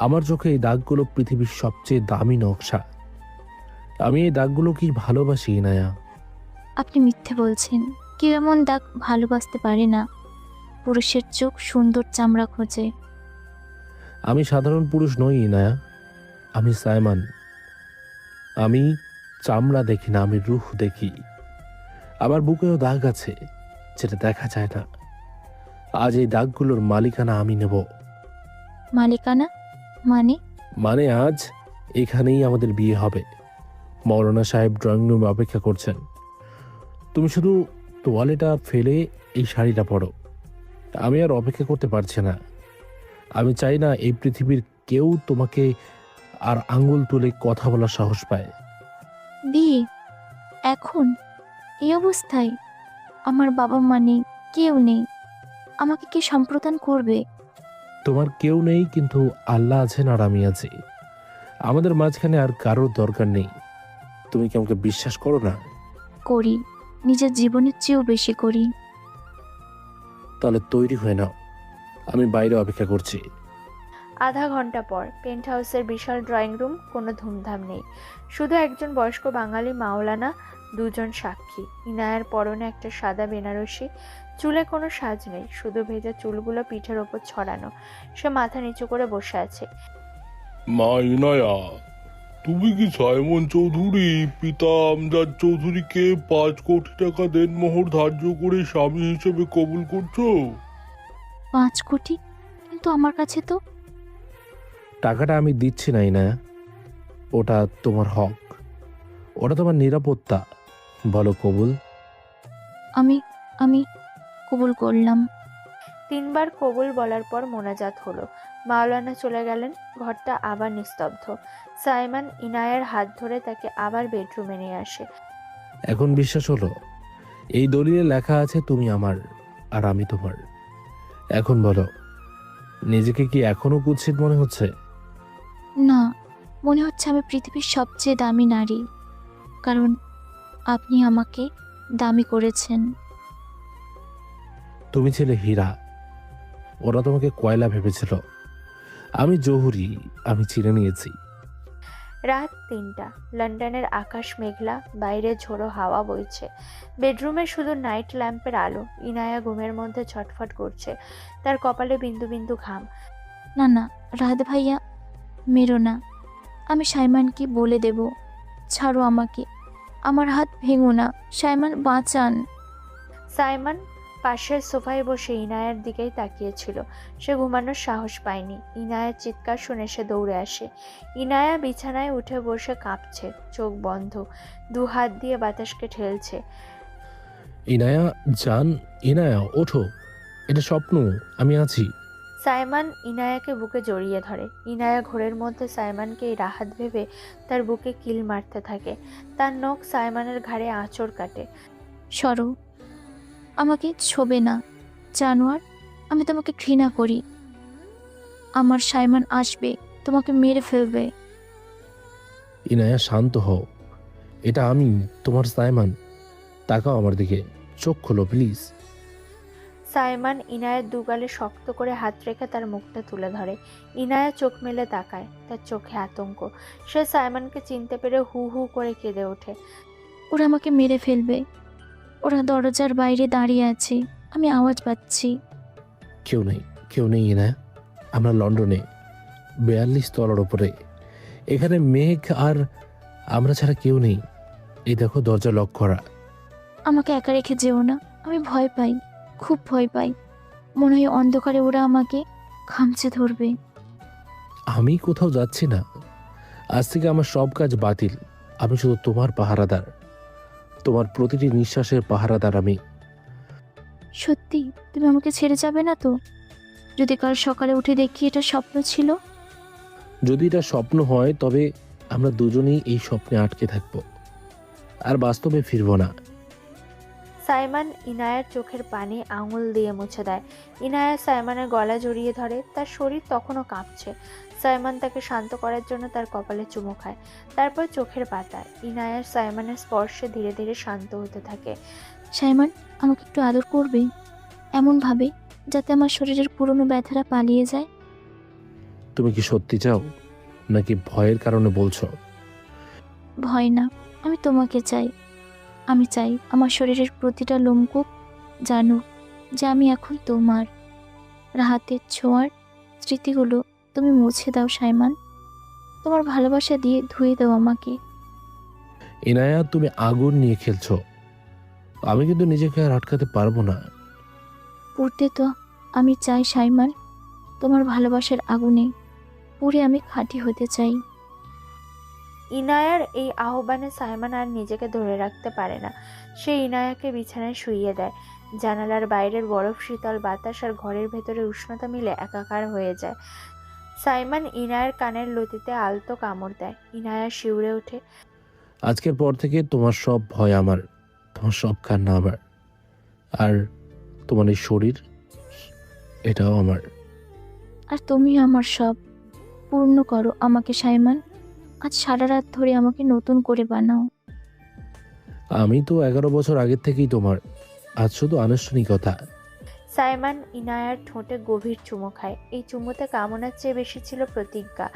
আমার চোখে এই দাগগুলো পৃথিবীর সবচেয়ে দামি নকশা। আমি এই দাগগুলো কি ভালোবাসি ইনায়া। আপনি মিথ্যে বলছেন। কেউ এমন দাগ ভালোবাসতে পারে না। পুরুষের চোখ সুন্দর চামড়া খোঁজে। আমি সাধারণ পুরুষ নই ইনায়া। আমি সাইমান। আমি চামড়া দেখি না, আমি রূহ দেখি। আমার বুকেও দাগ আছে, যেটা দেখা যায় না। আজ এই দাগগুলোর মালিকানা আমি নেব। মালিকানা মানে? মানে আজ এখানেই আমাদের বিয়ে হবে। মৌলানা সাহেব ড্রয়িং রুমে অপেক্ষা করছেন। তুমি শুধু তোয়ালেটা ফেলে এই শাড়িটা পরো। আমি আর অপেক্ষা করতে পারছি না। আমি চাই না এই পৃথিবীর কেউ তোমাকে আর আঙ্গুল তুলে কথা বলার সাহস পায়। বিয়ে এখন? এই অবস্থায়? আমার বাবা মা নেই, কেউ নেই। আমাকে কে সম্প্রদান করবে? তোমার কেউ নেই, কিন্তু আল্লাহ আছেন আর আমি আছি। আমাদের মাঝখানে আর কারোর দরকার নেই। তুমি কি আমাকে বিশ্বাস করো না? করি, নিজের জীবনের চেয়েও বেশি করি। তাহলে তৈরি হয়ে নাও, আমি বাইরে অপেক্ষা করছি। আধা ঘন্টা পর পেন্ট হাউসের বিশাল ড্রয়িং রুম। কোনো ধুমধাম নেই, শুধু একজন বয়স্ক বাঙালি মাওলানা, দুজন সাক্ষী। ইনায়ার পরনে একটা সাদা বেনারসি, চুলে কোনো সাজ নেই, শুধু ভেজা চুলগুলো পিঠের ওপর ছড়ানো। সে মাথা নিচু করে বসে আছে। মা ইনায়া, তুমি কি সাইমন চৌধুরী পিতা আমজাদ চৌধুরীকে 5 কোটি টাকা দেনমোহর ধার্য করে স্বামী হিসেবে কবুল করছো? 5 কোটি? কিন্তু আমার কাছে তো। টাকাটা আমি দিচ্ছি না ইনায়া। ওটা তোমার হক, ওটা তোমার নিরাপত্তা। বলো কবুল। আমি আমি কবুল করলাম। 3 বার কবুল বলার পর মোনাজাত হলো। মাওলানা চলে গেলেন। ঘরটা আবার নিস্তব্ধ। সাইমান ইনায়ার হাত ধরে তাকে আবার বেডরুমে নিয়ে আসে। এখন বিশ্বাস হলো? এই দলিলে লেখা আছে তুমি আমার আর আমি তোমার। এখন বলো, নিজেকে কি এখনো কুৎসিত মনে হচ্ছে? না, মনে হচ্ছে আমি পৃথিবীর সবচেয়ে দামি নারী, কারণ আপনি আমাকে দামি করেছেন। তুমি ছিলে হীরা, ওরা তোমাকে কয়লা ভেবেছিল। আমি জহুরি, আমি চিনে নিয়েছি। রাত 3টা। লন্ডনের আকাশ মেঘলা, বাইরে ঝোড়ো হাওয়া বইছে। বেডরুমে শুধু নাইট ল্যাম্পের আলো। ইনায়া ঘুমের মধ্যে ছটফট করছে, তার কপালে বিন্দু বিন্দু ঘাম। না না, রাত ভাইয়া, মেরো না। আমি সাইমানকে বলে দেব। ছাড়ো আমাকে, আমার হাত ভেঙো না। সাইমান, বাঁচান। সাইমান পাশের সোফায় বসে ইনায়ার দিকেই তাকিয়েছিল। সে ঘুমানোর সাহস পায়নি। ইনায়ার চিৎকার শুনে সে দৌড়ে আসে। ইনায়া বিছানায় উঠে বসে কাঁপছে, চোখ বন্ধ, 2 হাত দিয়ে বাতাসকে ঠেলছে। ইনায়া জান, ইনায়া ওঠো, এটা স্বপ্ন, আমি আছি। সাইমান ইনায়াকে বুকে জড়িয়ে ধরে। ইনায়া ঘোরের মধ্যে সাইমানকে এই রাহাত ভেবে তার বুকে কিল মারতে থাকে। তার নখ সাইমানের ঘাড়ে আঁচড় কাটে। সরো, আমাকে ছোবে না জানোয়ার। আমি তোমাকে ঘৃণা করি। আমার সাইমান আসবে, তোমাকে মেরে ফেলবে। ইনায়া শান্ত হও, এটা আমি, তোমার সাইমান। তাকাও আমার দিকে, চোখ খোলো প্লিজ। সাইমান ইনায়ার দুগালে শক্ত করে হাত রেখে তার মুখটা তুলে ধরে। ইনায়া চোখ মেলে তাকায়, তার চোখে আতঙ্ক। সে সাইমানকে চিনতে পেরে হু হু করে কেঁদে ওঠে। ওরা আমাকে মেরে ফেলবে। ওরা দরজার বাইরে দাঁড়িয়ে আছে, আমি আওয়াজ পাচ্ছি। কেউ নেই, কেউ নেই ইনায়া। আমরা লন্ডনে 42 তলার ওপরে। এখানে মেঘ আর আমরা ছাড়া কেউ নেই। এই দেখো, দরজা লক করা। আমাকে একা রেখে যেও না, আমি ভয় পাই, খুব ভয় পাই। মনে হয় অন্ধকারে ওরা আমাকে খামচে ধরবে। আমি কোথাও যাচ্ছি না। আজ থেকে আমার সব কাজ বাতিল। আমি শুধু তোমার পাহারাদার, তোমার প্রতিটি নিঃশ্বাসের পাহারাদার আমি। সত্যি তুমি আমাকে ছেড়ে যাবে না তো? যদি কাল সকালে উঠে দেখি এটা স্বপ্ন ছিল? যদি এটা স্বপ্ন হয় তবে আমরা দুজনেই এই স্বপ্নে আটকে থাকবো, আর বাস্তবে ফিরবো না। সাইমন ইনায়ার চোখের পানি আঙুল দিয়ে মুছে দেয়। ইনায়া সাইমনের গলা জড়িয়ে ধরে, তার শরীর তখনও কাঁপছে। সাইমন তাকে শান্ত করার জন্য তার কপালে চুমু খায়, তারপর চোখের পাতায়। ইনায়ার সাইমনের স্পর্শে ধীরে ধীরে শান্ত হতে থাকে। সাইমন, আমাকে একটু আদর করবে, এমনভাবে যাতে আমার শরীরের পুরনো ব্যথাটা পালিয়ে যায়। তুমি কি সত্যি চাও নাকি ভয়ের কারণে বলছো? ভয় না, আমি তোমাকে চাই। আমি চাই আমার শরীরের প্রতিটা লোমকূপ জানুক যে আমি এখন তোমার। রাহাতের ছোঁয়ার স্মৃতিগুলো তুমি মুছে দাও সাইমান, তোমার ভালোবাসা দিয়ে ধুয়ে দাও আমাকে। ইনায়া, তুমি আগুন নিয়ে খেলছো, আমি কিন্তু নিজেকে আর আটকাতে পারবো না। পুড়তে তো আমি চাই সাইমান, তোমার ভালোবাসার আগুনে পুড়ে আমি খাঁটি হতে চাই। ইনায়ার এই আহ্বানে সাইমন আর নিজেকে ধরে রাখতে পারে না। সে ইনায়াকে বিছানায় শুইয়ে দেয়। জানালার বাইরের বরফ শীতল বাতাস আর ঘরের ভেতরে উষ্ণতা মিলে একাকার হয়ে যায়। সাইমন ইনায়ার কানের লতিতে আলতো কামড় দেয়। ইনায়া শিউরে ওঠে। আজকের পর থেকে তোমার সব ভয় আমার, তোমার সব কান্না আমার, আর তোমার এই শরীর, এটাও আমার। আর তুমি আমার সব। পূর্ণ করো আমাকে সাইমান, আজ সারা রাত ধরে আমাকে নতুন করে বানাও। আমি তো 11 বছর আগের থেকেই তোমার, আজ শুধু আনুষ্ঠানিকতা। সাইমন ইনায়ার ঠোঁটে গভীর চুমু খায়। এই চুমুতে কামনার চেয়ে বেশি ছিল প্রতিজ্ঞা।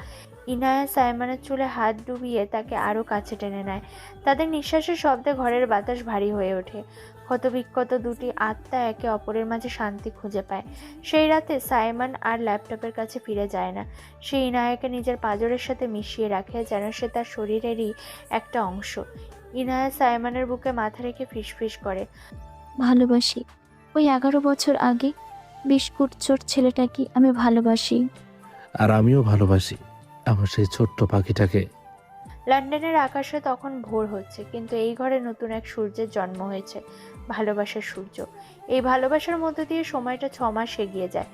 ইনায়া সাইমনের চুলে হাত ডুবিয়ে তাকে আরও কাছে টেনে নেয়। তাদের নিঃশ্বাসের শব্দে ঘরের বাতাস ভারী হয়ে ওঠে। ক্ষতবিক্ষত দুটি আত্মা একে অপরের মাঝে শান্তি খুঁজে পায়। সেই রাতে সাইমন আর ল্যাপটপের কাছে ফিরে যায় না। সে ইনায়াকে নিজের পাঁজরের সাথে মিশিয়ে রাখে, যেন সে তার শরীরেরই একটা অংশ। ইনায়া সাইমনের বুকে মাথা রেখে ফিসফিস করে, ভালোবাসি। ওই 11 বছর আগে বিস্কুট চোর ছেলেটাকে আমি ভালোবাসি। আর আমিও ভালোবাসি আমার সেই ছোট্ট পাখিটাকে। লন্ডনের আকাশে তখন ভোর হচ্ছে, কিন্তু এই ঘরে নতুন এক সূর্যের জন্ম হয়েছে, ভালোবাসার সূর্য। এই ভালোবাসার মধ্য দিয়ে সময়টা 6 মাস এগিয়ে যায়।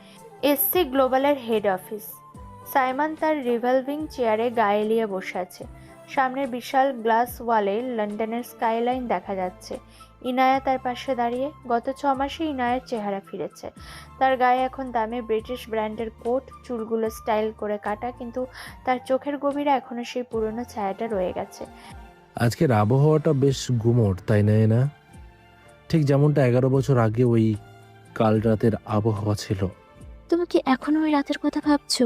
এসসি গ্লোবালের হেড অফিস। সাইমন তার রিভলভিং চেয়ারে গায়ে এলিয়ে বসে আছে। সামনের বিশাল গ্লাস ওয়ালে লন্ডনের স্কাইলাইন দেখা যাচ্ছে। ইনায়া তার পাশে দাঁড়িয়ে। গত 6 মাসে ইনায়ার চেহারা ফিরেছে। তার গায়ে এখন দামি ব্রিটিশ ব্র্যান্ডের কোট, চুলগুলো স্টাইল করে কাটা, কিন্তু তার চোখের গভীরে এখনো সেই পুরনো ছায়াটা রয়ে গেছে। আজকের আবহাওয়াটা বেশ গুমোট, তাই না? ঠিক যেমনটা 11 বছর আগে ওই কাল রাতের আবহাওয়া ছিল। তুমি কি এখনো ওই রাতের কথা ভাবছো?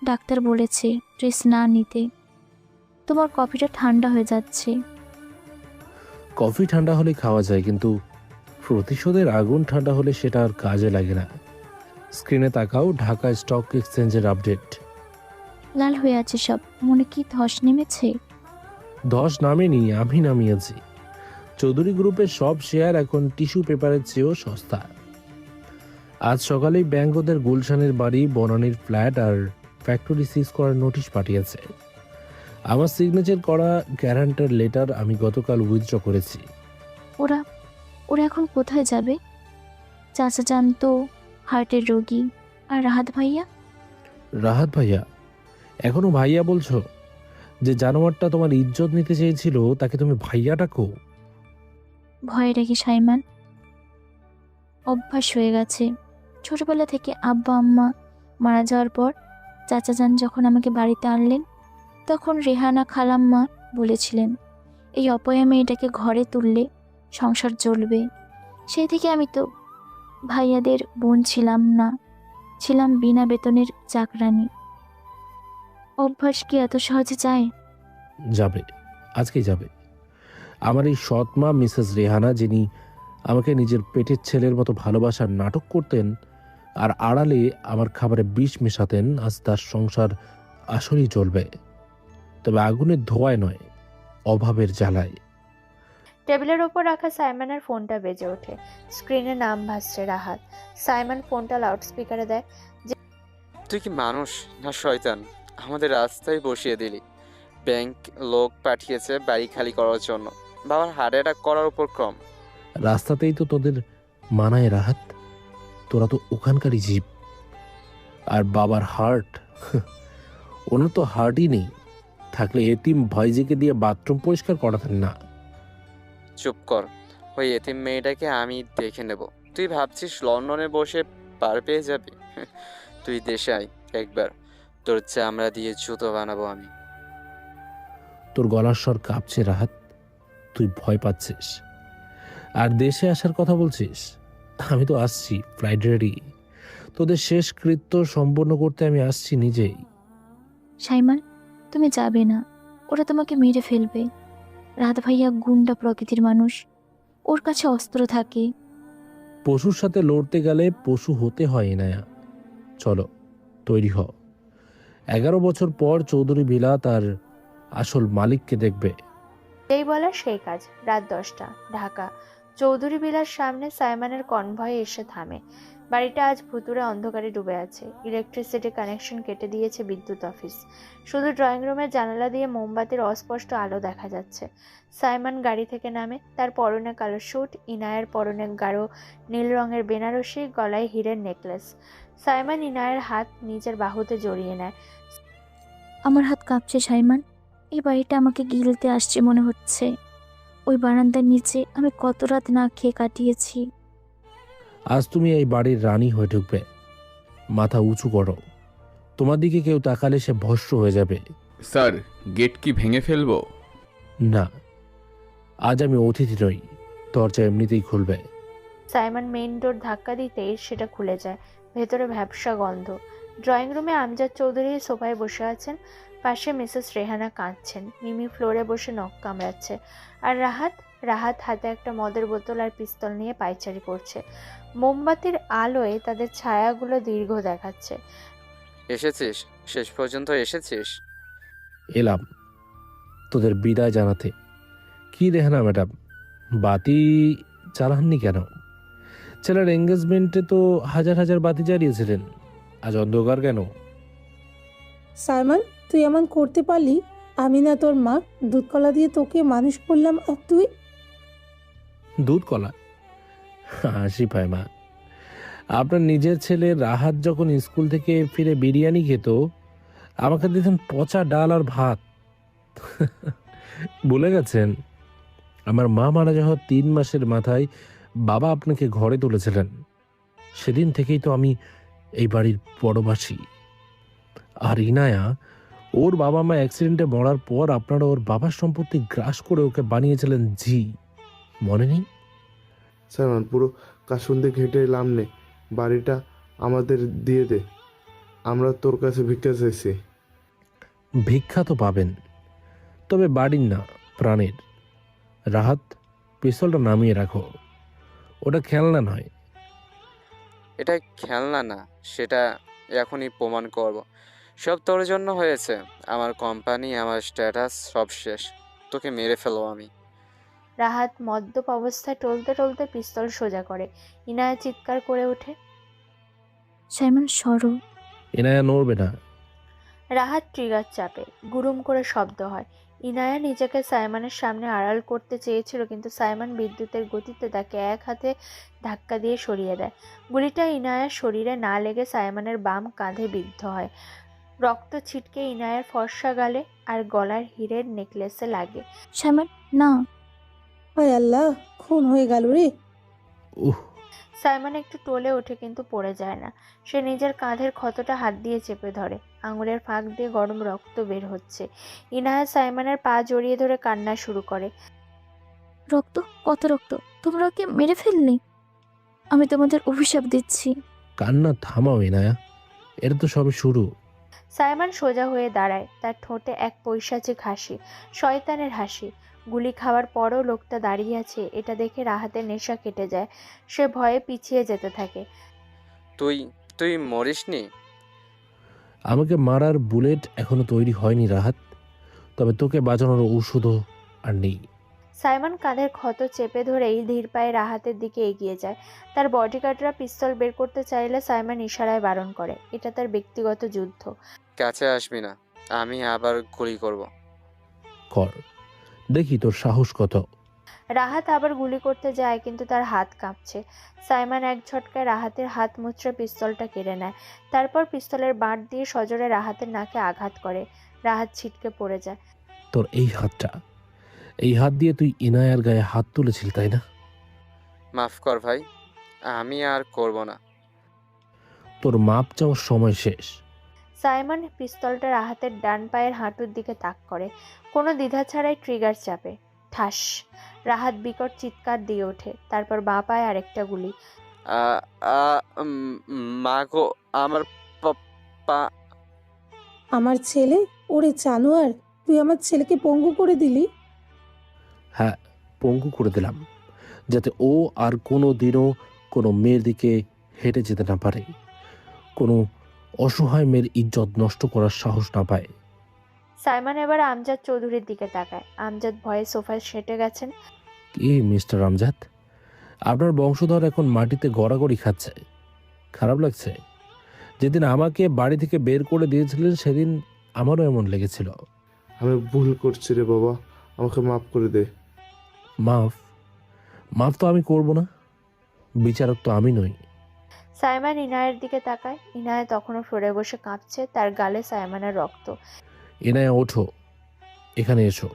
ডাক্তার বলেছে ড্রেস না নিতে। তোমার কফিটা ঠান্ডা হয়ে যাচ্ছে। কফি ঠান্ডা হলে খাওয়া যায়, কিন্তু প্রতিশোধের আগুন ঠান্ডা হলে সেটা আর কাজে লাগে না। স্ক্রিনে তাকাও, ঢাকা স্টক এক্সচেঞ্জের আপডেট। লাল হয়ে আছে সব, মনে কি ধস নেমেছে? ধস নামেনি, আমি নামিয়েছি। চৌধুরী গ্রুপের সব শেয়ার এখন টিস্যু পেপারের চেয়েও সস্তা। আজ সকালেই ব্যাংক ওদের গুলশানের বাড়ি, বনানীর ফ্ল্যাট আর ফ্যাক্টরি সিজ করার নোটিশ পাঠিয়েছে। আমার সিগনেচার করা গ্যারান্টার লেটার আমি গতকাল উইথড্র করেছি। ওরা ওরা এখন কোথায় যাবে? চাচা যান তো হার্টের রোগী। আর রাহাত ভাইয়া? রাহাত ভাইয়া? এখনো ভাইয়া বলছো? যে জানোয়ারটা তোমার ইজ্জত নিতে চেয়েছিল তাকে তুমি ভাইয়া ডাকো? ভয় রেখে সাইমান, অভ্যাস হয়ে গেছে। ছোটবেলা থেকে আব্বা আম্মা মারা যাওয়ার পর চাচা যান যখন আমাকে বাড়িতে আনলেন, তখন রেহানা খালাম্মা বলেছিলেন এই অপয়া মেয়েটাকে ঘরে তুললে সংসার চলবে। সেই থেকে আমি তো ভাইয়াদের বোন ছিলাম না, ছিলাম বিনা বেতনের চাকরানি। অভ্যাস কি এত সহজে যায়? যাবে, আজকেই যাবে। আমার এই সৎ মা মিসেস রেহানা, যিনি আমাকে নিজের পেটের ছেলের মতো ভালোবাসার নাটক করতেন আর আড়ালে আমার খাবারে বিষ মেশাতেন, আজ তার সংসার আসলেই চলবে, তবে আগুনের ধোঁয়ায় নয়, অভাবের জ্বালায়। টেবিলের ওপর রাখা সাইমনের ফোনটা বেজে ওঠে। স্ক্রিনে নাম ভাসছে রাহাত। সাইমন ফোনটা লাউডস্পিকারে দেয়। তুই কি মানুষ না শয়তান? আমাদের রাস্তায় বসিয়ে দিলি। ব্যাংক লোক পাঠিয়েছে বাড়ি খালি করার জন্য। বাবার হার্ট অ্যাটাক করার উপর কম। রাস্তাতেই তো তোদের মানায় রাহাত, তোরা তো ওখানকারই জীব। আর বাবার হার্ট, ওনার তো হার্টই নেই। থাকলে এতিম ভাইজিকে দিয়ে বাথরুম পরিষ্কার করাতেন না। চুপ কর, ওই এতিম মেয়েটাকে আমি দেখে নেব। তুই ভাবছিস লন্ডনে বসে পার পেয়ে যাবি? তুই দেশে আয় একবার, তোর চামড়া দিয়ে জুতো বানাবো আমি। তোর গলার স্বর কাঁপছে রাহাত, তুই ভয় পাচ্ছিস। আর দেশে আসার কথা বলছিস? আমি তো আসছি, ফ্লাইট রেডি। তোদের শেষ কৃত্য সম্পন্ন করতে আমি আসছি নিজেই। সাইমান, তুমি যাবে না, ওরা তোমাকে মেরে ফেলবে। রাত ভাইয়া গুন্ডা প্রকৃতির মানুষ, ওর কাছে অস্ত্র থাকে। পশুর সাথে লড়তে গেলে পশু হতে হয় ইনায়া। চলো, তৈরি হ। 11 বছর পর চৌধুরী ভিলা তার আসল মালিককে দেখবে। যেই বলা সেই কাজ। রাত 10টা, ঢাকা। চৌধুরী বিলার সামনে সাইমনের কনভয় এসে থামে। বাড়িটা আজ ভুতুড়ে অন্ধকারে ডুবে আছে। ইলেকট্রিসিটি কানেকশন কেটে দিয়েছে বিদ্যুৎ অফিস। শুধু ড্রয়িং রুমের জানালা দিয়ে মোমবাতির অস্পষ্ট আলো দেখা যাচ্ছে। সাইমন গাড়ি থেকে নামে। তার পরনে কালো স্যুট, ইনায়ের পরনে গাঢ় নীল রঙের বেনারসি, গলায় হীরের নেকলেস। সাইমন ইনায়ের হাত নিজের বাহুতে জড়িয়ে নেয়। আমার হাত কাঁপছে সাইমান, এই বাড়িটা আমাকে গিলতে আসছে মনে হচ্ছে। ওই বারান্দার নিচে আমি কত রাত না খেয়ে কাটিয়েছি। আজ তুমি এই বাড়ির রানী হয়ে ঢুকবে। মাথা উঁচু করো, তোমার দিকে কেউ তাকালে সে ভস্ম হয়ে যাবে। স্যার, গেট কি ভেঙে ফেলবো? না, আজ আমি অতিথি নই, দরজা এমনিতেই খুলবে। সাইমন মেইন ডোর ধাক্কা দিতেই সেটা খুলে যায়। ভেতরে ভ্যাপসা গন্ধ। ড্রয়িং রুমে আমজাদ চৌধুরী সোফায় বসে আছেন। পাশে মিসেস রেহানা কাঁদছেন। মিমি ফ্লোরে বসে নখ কামড়াচ্ছে। আর রাহাত রাহাত হাতে একটা মদের বোতল আর পিস্তল নিয়ে পায়চারি করছে। মোমবাতির আলোয় তাদের ছায়াগুলো দীর্ঘ দেখাচ্ছে। এসেছিস? শেষ পর্যন্ত এসেছিস? এলাম তোদের বিদায় জানাতে। কি রেহানা ম্যাডাম, বাতি জ্বালাননি কেন? ছেলের এঙ্গেজমেন্টে তো হাজার হাজার বাতি জ্বালিয়েছিলেন, আজ অন্ধকার কেন? সাইমন, তুই এমন করতে পারলি? আমি না তোর মা, দুধ কলা দিয়ে তোকে মানুষ করলাম, আর তুই? দুধ কলা? হাসি পায় মা। আপনার নিজের ছেলে রাহাত যখন স্কুল থেকে ফিরে বিরিয়ানি খেত, আমাকে দিতেন পচা ডাল আর ভাত। ভুলে গেছেন? আমার মা মারা যাওয়ার 3 মাসের মাথায় বাবা আপনাকে ঘরে তুলেছিলেন। সেদিন থেকেই তো আমি এই বাড়ির পরবাসী। আর ইনায়া, ওর বাবা মা অ্যাক্সিডেন্টে মরার পর আপনারা ওর বাবার সম্পত্তি গ্রাস করে ওকে বানিয়েছিলেন জি, মনে নেই? সাইমন, পুরো কাসুন্দি ঘেটে এলাম নে, বাড়িটা আমাদের দিয়ে দে। আমরা তোর কাছে ভিক্ষা চাইছি। ভিক্ষা তো পাবেন, তবে বাড়ির না, প্রাণের। রাহাত, পিস্তলটা নামিয়ে রাখো, ওটা খেলনা নয়। এটা খেলনা না, সেটা এখনই প্রমাণ করব। সব তোর জন্য হয়েছে। আমার কোম্পানি, আমার স্ট্যাটাস সব শেষ। তোকে মেরে ফেলবো আমি। রাহাত মদ্যপ অবস্থায় টলতে টলতে পিস্তল সোজা করে। ইনায়া চিৎকার করে ওঠে। সাইমান, সরো। ইনায়া নড়বে না। রাহাত ট্রিগার চাপে। গুরুম করে শব্দ হয়। ইনায়া নিজেকে সাইমনের সামনে আড়াল করতে চেয়েছিল, কিন্তু সাইমন বিদ্যুতের গতিতে তাকে এক হাতে ধাক্কা দিয়ে সরিয়ে দেয়। গুলিটা ইনায়ার শরীরে না লেগে সাইমনের বাম কাঁধে বিদ্ধ হয়। রক্ত ছিটকে ইনায়ার ফর্সা গালে আর গলার হীরের নেকলেসে লাগে। সাইমান, না। হায় আল্লাহ, খুন হয়ে গেল রে। উহ, সাইমন একটু টলে ওঠে, কিন্তু পড়ে যায় না। সে নিজের কাঁধের ক্ষতটা হাত দিয়ে চেপে ধরে। আঙুলের ফাঁক দিয়ে গরম রক্ত বের হচ্ছে। ইনায়া সাইমনের পা জড়িয়ে ধরে কান্না শুরু করে। রক্ত? কত রক্ত? তোমরা ওকে মেরে ফেললে? আমি তোমাদের অভিশাপ দিচ্ছি। কান্না থামাও ইনায়া, এটা তো সবে শুরু। সাইমন সোজা হয়ে দাঁড়ায়। তার ঠোঁটে এক পৈশাচিক হাসি, শয়তানের হাসি। গুলি খাওয়ার পরও লোকটা দাঁড়িয়ে আছে, এটা দেখে রাহাতের নেশা কেটে যায়। সে ভয়ে পিছিয়ে যেতে থাকে। তুই তুই মরিসনি? আমাকে মারার বুলেট এখনো তৈরি হয়নি রাহাত, তবে তোকে বাঁচানোর ঔষধও আর নেই। সাইমন কাঁধের ক্ষত চেপে ধরেই ধীর পায়ে রাহাতের দিকে এগিয়ে যায়। তার বডিগার্ডরা পিস্তল বের করতে চাইলে সাইমন ইশারায় বারণ করে। এটা তার ব্যক্তিগত যুদ্ধ। কাছে আসবি না, আমি আবার গুলি করব। কর, দেখি তোর সাহস কত। রাহাত আবার গুলি করতে যায়, কিন্তু তার হাত কাঁপছে। সাইমান এক ঝটকায় রাহাতের হাত মুচড়ে পিস্তলটা কেড়ে নেয়। তারপর পিস্তলের বাঁট দিয়ে সজোরে রাহাতের নাকে আঘাত করে। রাহাত ছিটকে পড়ে যায়। তোর এই হাত দিয়ে তুই ইনায়ার গায়ে হাত তুলেছিলি, তাই না? মাফ কর ভাই, আমি আর করব না। তোর মাপ চাওয়ার সময় শেষ। সাইমন পিস্তলটা রাহাতের ডান পায়ের হাঁটুর দিকে তাক করে, কোনো দ্বিধা ছাড়াই ট্রিগার চাপে। ঠাস! রাহাত বিকট চিৎকার দিয়ে ওঠে। তারপর বাঁ পায়ে আরেকটা গুলি। আ আ মা গো, আমার পা। আমার ছেলে? ওরে জানোয়ার, তুই আমার ছেলেকে পঙ্গু করে দিলি। হ্যাঁ, পঙ্গু করে দিলাম, যাতে ও আর কোনো দিনও কোনো মেয়ের দিকে হেঁটে যেতে না পারে, কোনো অসহায় মেয়ের ইজ্জত নষ্ট করার সাহস না পায়। সাইমন এবার আমজাদ চৌধুরীর দিকে তাকায়। আমজাদ ভয়ে সোফায় সেটে গেছেন। কি মিস্টার আমজাদ, আপনার বংশধর এখন মাটিতে গড়াগড়ি খাচ্ছে। খারাপ লাগছে? যেদিন আমাকে বাড়ি থেকে বের করে দিয়েছিলেন সেদিন আমারও এমন লেগেছিল। আমি ভুল করছি রে বাবা, আমাকে মাফ করে দে। মাফ তো আমি করব না, বিচারক তো আমি নই। সাইমন ইনায়ের দিকে তাকায়। ইনায়া তখনও ফ্লোরে বসে কাঁপছে, তার গালে সাইমনের রক্ত। ইনায়া ওঠো, এখানে এসো।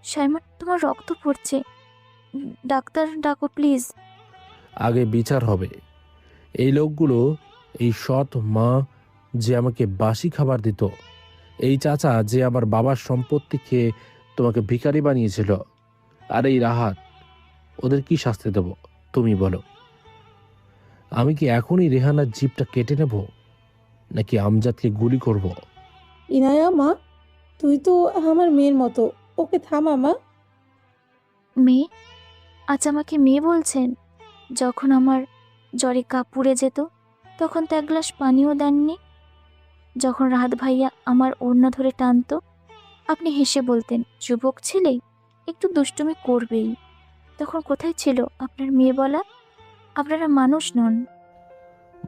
সাইমন, তোমার রক্ত পড়ছে, ডাক্তার ডাকো প্লিজ। আগে বিচার হবে। এই লোকগুলো, এই সৎ মা যে আমাকে বাসি খাবার দিত, এই চাচা যে আমার বাবার সম্পত্তি খেয়ে তোমাকে ভিখারি বানিয়েছিল, আর এই রাহাত, ওদের কি শাস্তি দেব তুমি বলো? আমি কি এখনই রেহানার জিপটা কেটে নেব, নাকি আমজাদকে গুলি করব? ইনায়া মা, তুই তো আমার মেয়ের মতো, ওকে থামা মা। মেয়ে? আজ আমাকে মেয়ে বলছেন? যখন আমার জ্বরে কাপ পুড়ে যেত তখন তো এক গ্লাস পানিও দেননি। যখন রাহাত ভাইয়া আমার ওড়না ধরে টানতো আপনি হেসে বলতেন, যুবক ছেলে একটু দুষ্টুমি করবেই। তখন কোথায় ছিল আপনার মেয়ে বলা? আপনারা মানুষ নন।